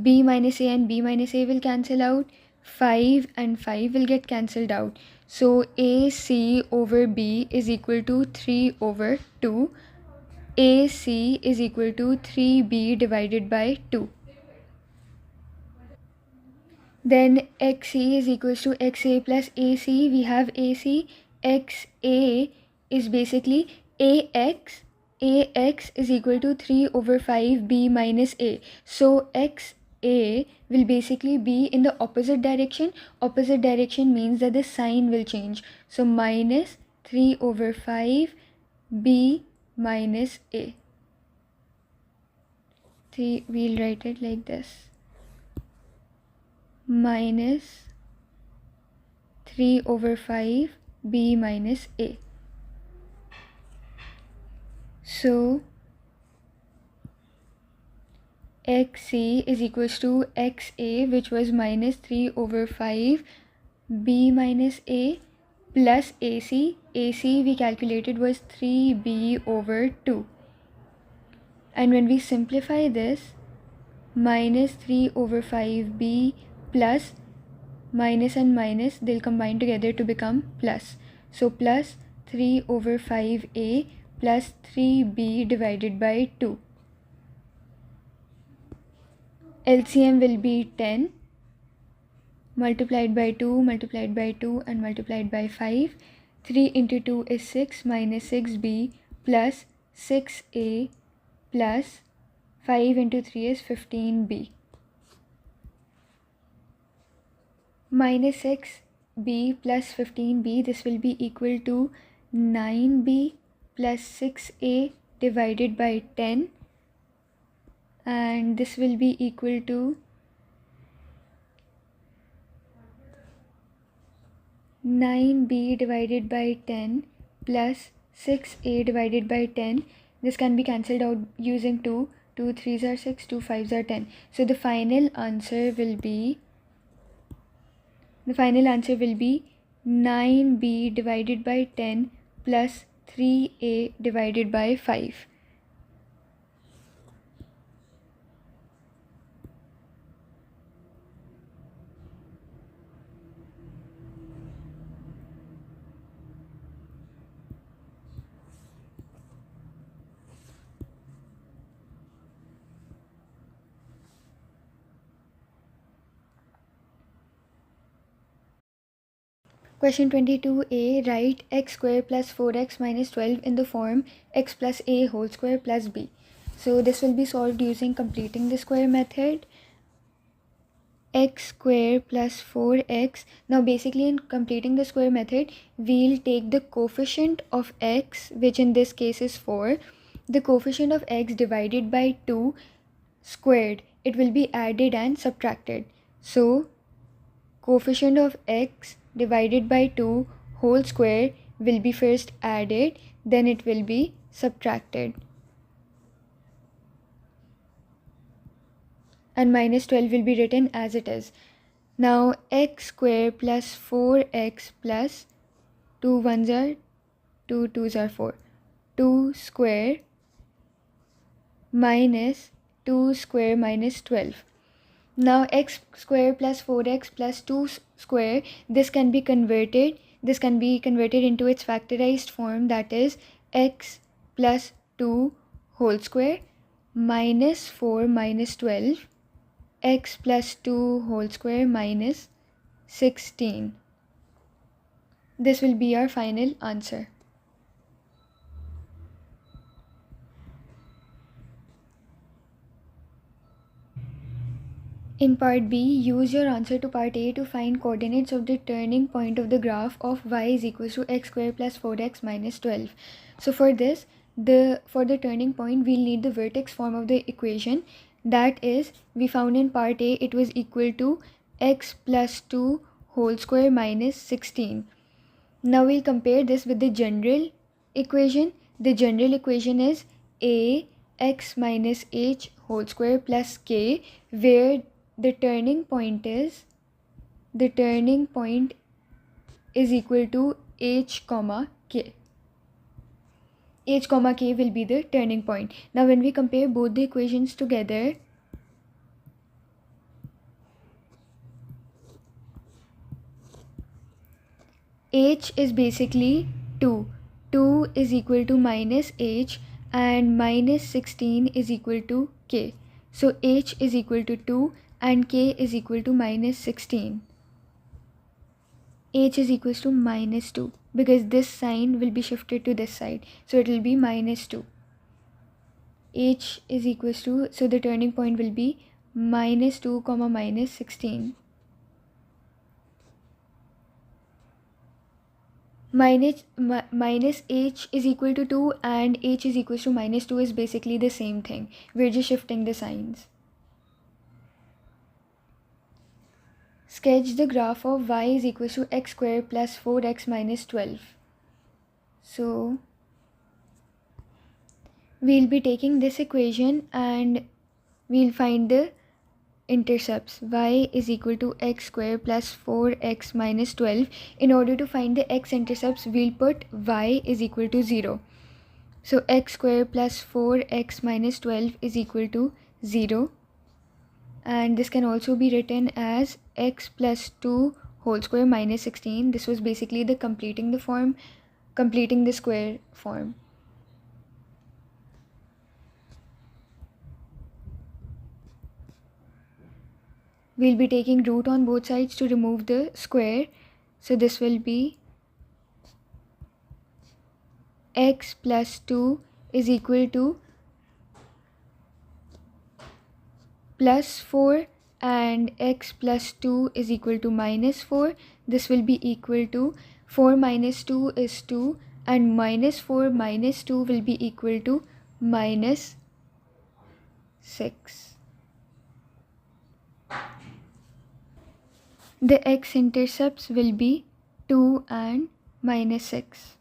b minus a and b minus a will cancel out. 5 and 5 will get cancelled out. So AC over b is equal to 3 over 2. AC is equal to 3b divided by 2. Then XA is equals to XA plus AC. We have AC. XA is basically AX. AX is equal to 3 over 5 B minus A. So XA will basically be in the opposite direction. Opposite direction means that the sign will change. So minus 3 over 5 B minus A. We'll write it like this. Minus 3 over 5 b minus a. So xc is equals to xa, which was minus 3 over 5 b minus a, plus ac. AC we calculated was 3b over 2. And when we simplify this, minus 3 over 5b plus minus and minus, they'll combine together to become plus. So plus 3 over 5a plus 3b divided by 2. LCM will be 10 multiplied by 2 multiplied by 2 and multiplied by 5. 3 into 2 is 6 minus 6b plus 6a plus 5 into 3 is 15b. Minus 6b plus 15b, this will be equal to 9b plus 6a divided by 10, and this will be equal to 9b divided by 10 plus 6a divided by 10. This can be cancelled out using 2. 2 3s are 6, 2 5s are 10. So the final answer will be 9b divided by 10 plus 3a divided by 5. Question 22a, write x square plus 4x minus 12 in the form x plus a whole square plus b. So this will be solved using completing the square method. X square plus 4x. Now basically in completing the square method, we'll take the coefficient of x, which in this case is 4, the coefficient of x divided by 2 squared. It will be added and subtracted. So coefficient of x divided by 2 whole square will be first added, then it will be subtracted. And minus 12 will be written as it is. Now x square plus 4x plus 2 1s are 2 2s are 4. 2 square minus 2 square minus 12. Now x square plus 4x plus 2 square, this can be converted into its factorized form, that is x plus 2 whole square minus 4 minus 12 x plus 2 whole square minus 16. This will be our final answer. In part B, use your answer to part A to find coordinates of the turning point of the graph of y is equals to x square plus 4x minus 12. So for this, for the turning point, we'll need the vertex form of the equation. That is, we found in part A, it was equal to x plus 2 whole square minus 16. Now we'll compare this with the general equation. The general equation is a x minus h whole square plus k, where the turning point is equal to h comma k. h comma k will be the turning point. Now when we compare both the equations together, h is basically 2. 2 is equal to minus h and minus 16 is equal to k. So h is equal to 2 and k is equal to minus 16. H is equals to minus 2 because this sign will be shifted to this side. So it will be minus 2. H is equals to, so the turning point will be minus 2 comma minus 16. Minus h is equal to 2 and h is equals to minus 2 is basically the same thing. We're just shifting the signs. Sketch the graph of y is equals to x square plus 4x minus 12. So we'll be taking this equation and we'll find the intercepts. Y is equal to x square plus 4x minus 12. In order to find the x-intercepts, we'll put y is equal to 0. So x square plus 4x minus 12 is equal to 0. And this can also be written as x plus 2 whole square minus 16. This was basically the completing the square form. We'll be taking root on both sides to remove the square. So this will be x plus 2 is equal to plus 4 and x plus 2 is equal to minus 4. This will be equal to 4 minus 2 is 2 and minus 4 minus 2 will be equal to minus 6. The x-intercepts will be 2 and minus 6.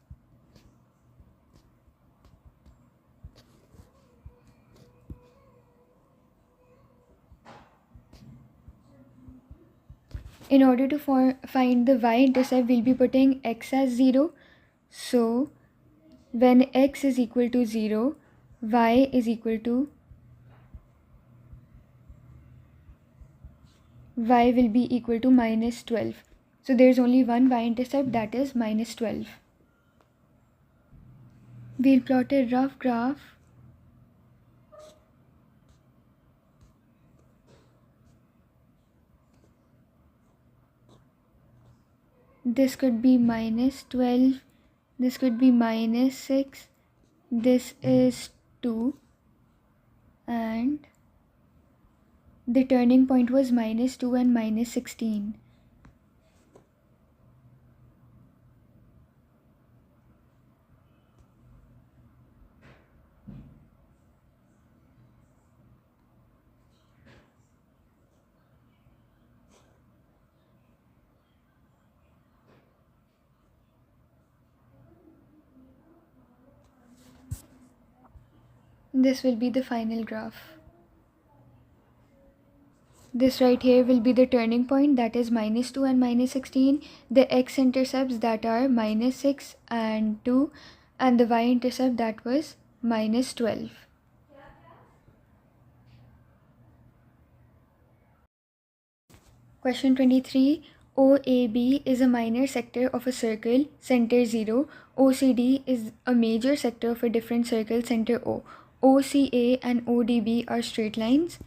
In order to find the y-intercept, we'll be putting x as 0. So when x is equal to 0, y is equal to y will be equal to minus 12. So there's only one y-intercept, that is minus 12. We'll plot a rough graph this could be minus 12, this could be minus 6, this is 2 and the turning point was minus 2 and minus 16. This will be the final graph. This right here will be the turning point, that is minus 2 and minus 16. The x-intercepts that are minus 6 and 2 and the y-intercept that was minus 12. Question 23. OAB is a minor sector of a circle, center 0. OCD is a major sector of a different circle, center O. OCA and ODB are straight lines.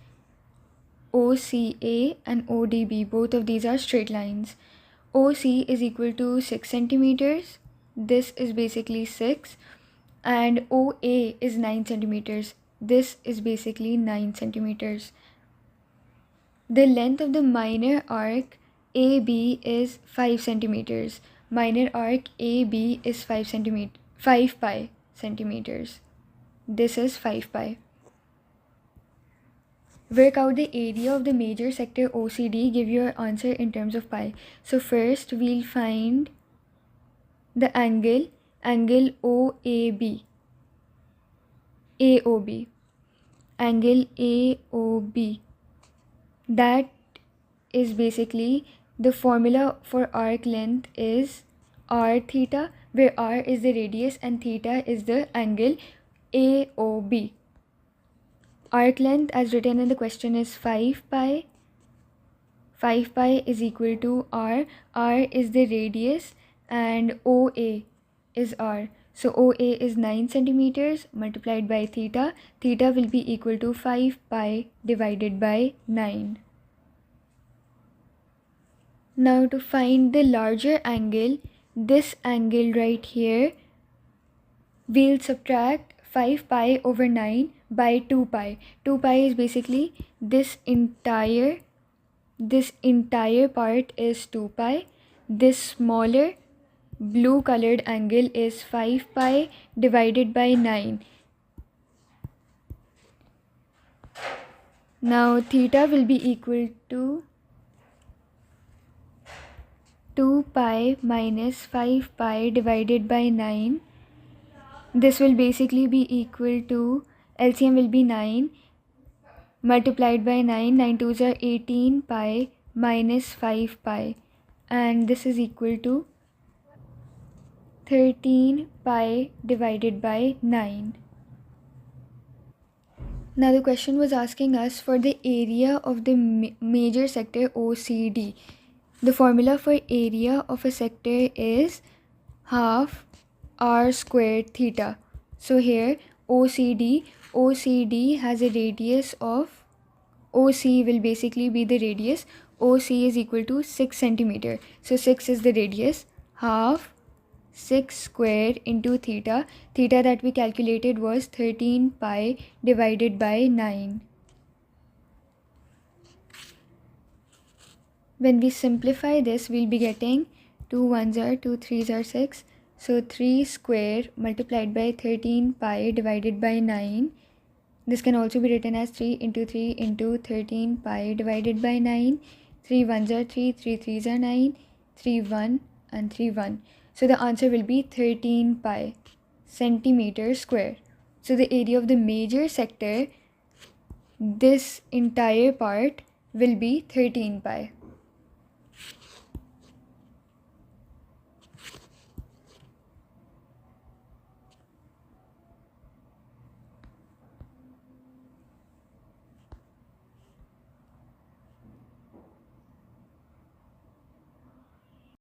OCA and ODB, both of these are straight lines. OC is equal to 6 centimeters. This is basically 6. And OA is 9 centimeters. This is basically 9 centimeters. The length of the minor arc AB is 5 centimeters. Minor arc AB is 5 pi centimeters. This is 5 pi. Work out the area of the major sector OCD. Give your answer in terms of pi. So first we'll find the angle OAB. AOB. Angle AOB. That is basically the formula for arc length is r theta where r is the radius and theta is the angle AOB. Arc length as written in the question is 5 pi. 5 pi is equal to r. R is the radius and OA is r. So OA is 9 centimeters multiplied by theta. Theta will be equal to 5 pi divided by 9. Now to find the larger angle, this angle right here, we'll subtract 5 pi over 9 by 2 pi. 2 pi is basically this entire part is 2 pi. This smaller blue colored angle is 5 pi divided by 9. Now theta will be equal to 2 pi minus 5 pi divided by 9. This will basically be equal to, LCM will be 9 multiplied by 9. 9 twos are 18 pi minus 5 pi, and this is equal to 13 pi divided by 9. Now the question was asking us for the area of the major sector OCD. The formula for area of a sector is half r squared theta. So here OCD has a radius of, OC will basically be the radius. OC is equal to 6 centimeter. So 6 is the radius. Half 6 square into theta. Theta that we calculated was 13 pi divided by 9. When we simplify this, we'll be getting 2 1s are 2 3s are 6. So 3 square multiplied by 13 pi divided by 9. This can also be written as 3 into 3 into 13 pi divided by 9. 3 1s are 3, 3 3s are 9, 3 1 and 3 1. So the answer will be 13 pi centimeter square. So the area of the major sector, this entire part, will be 13 pi.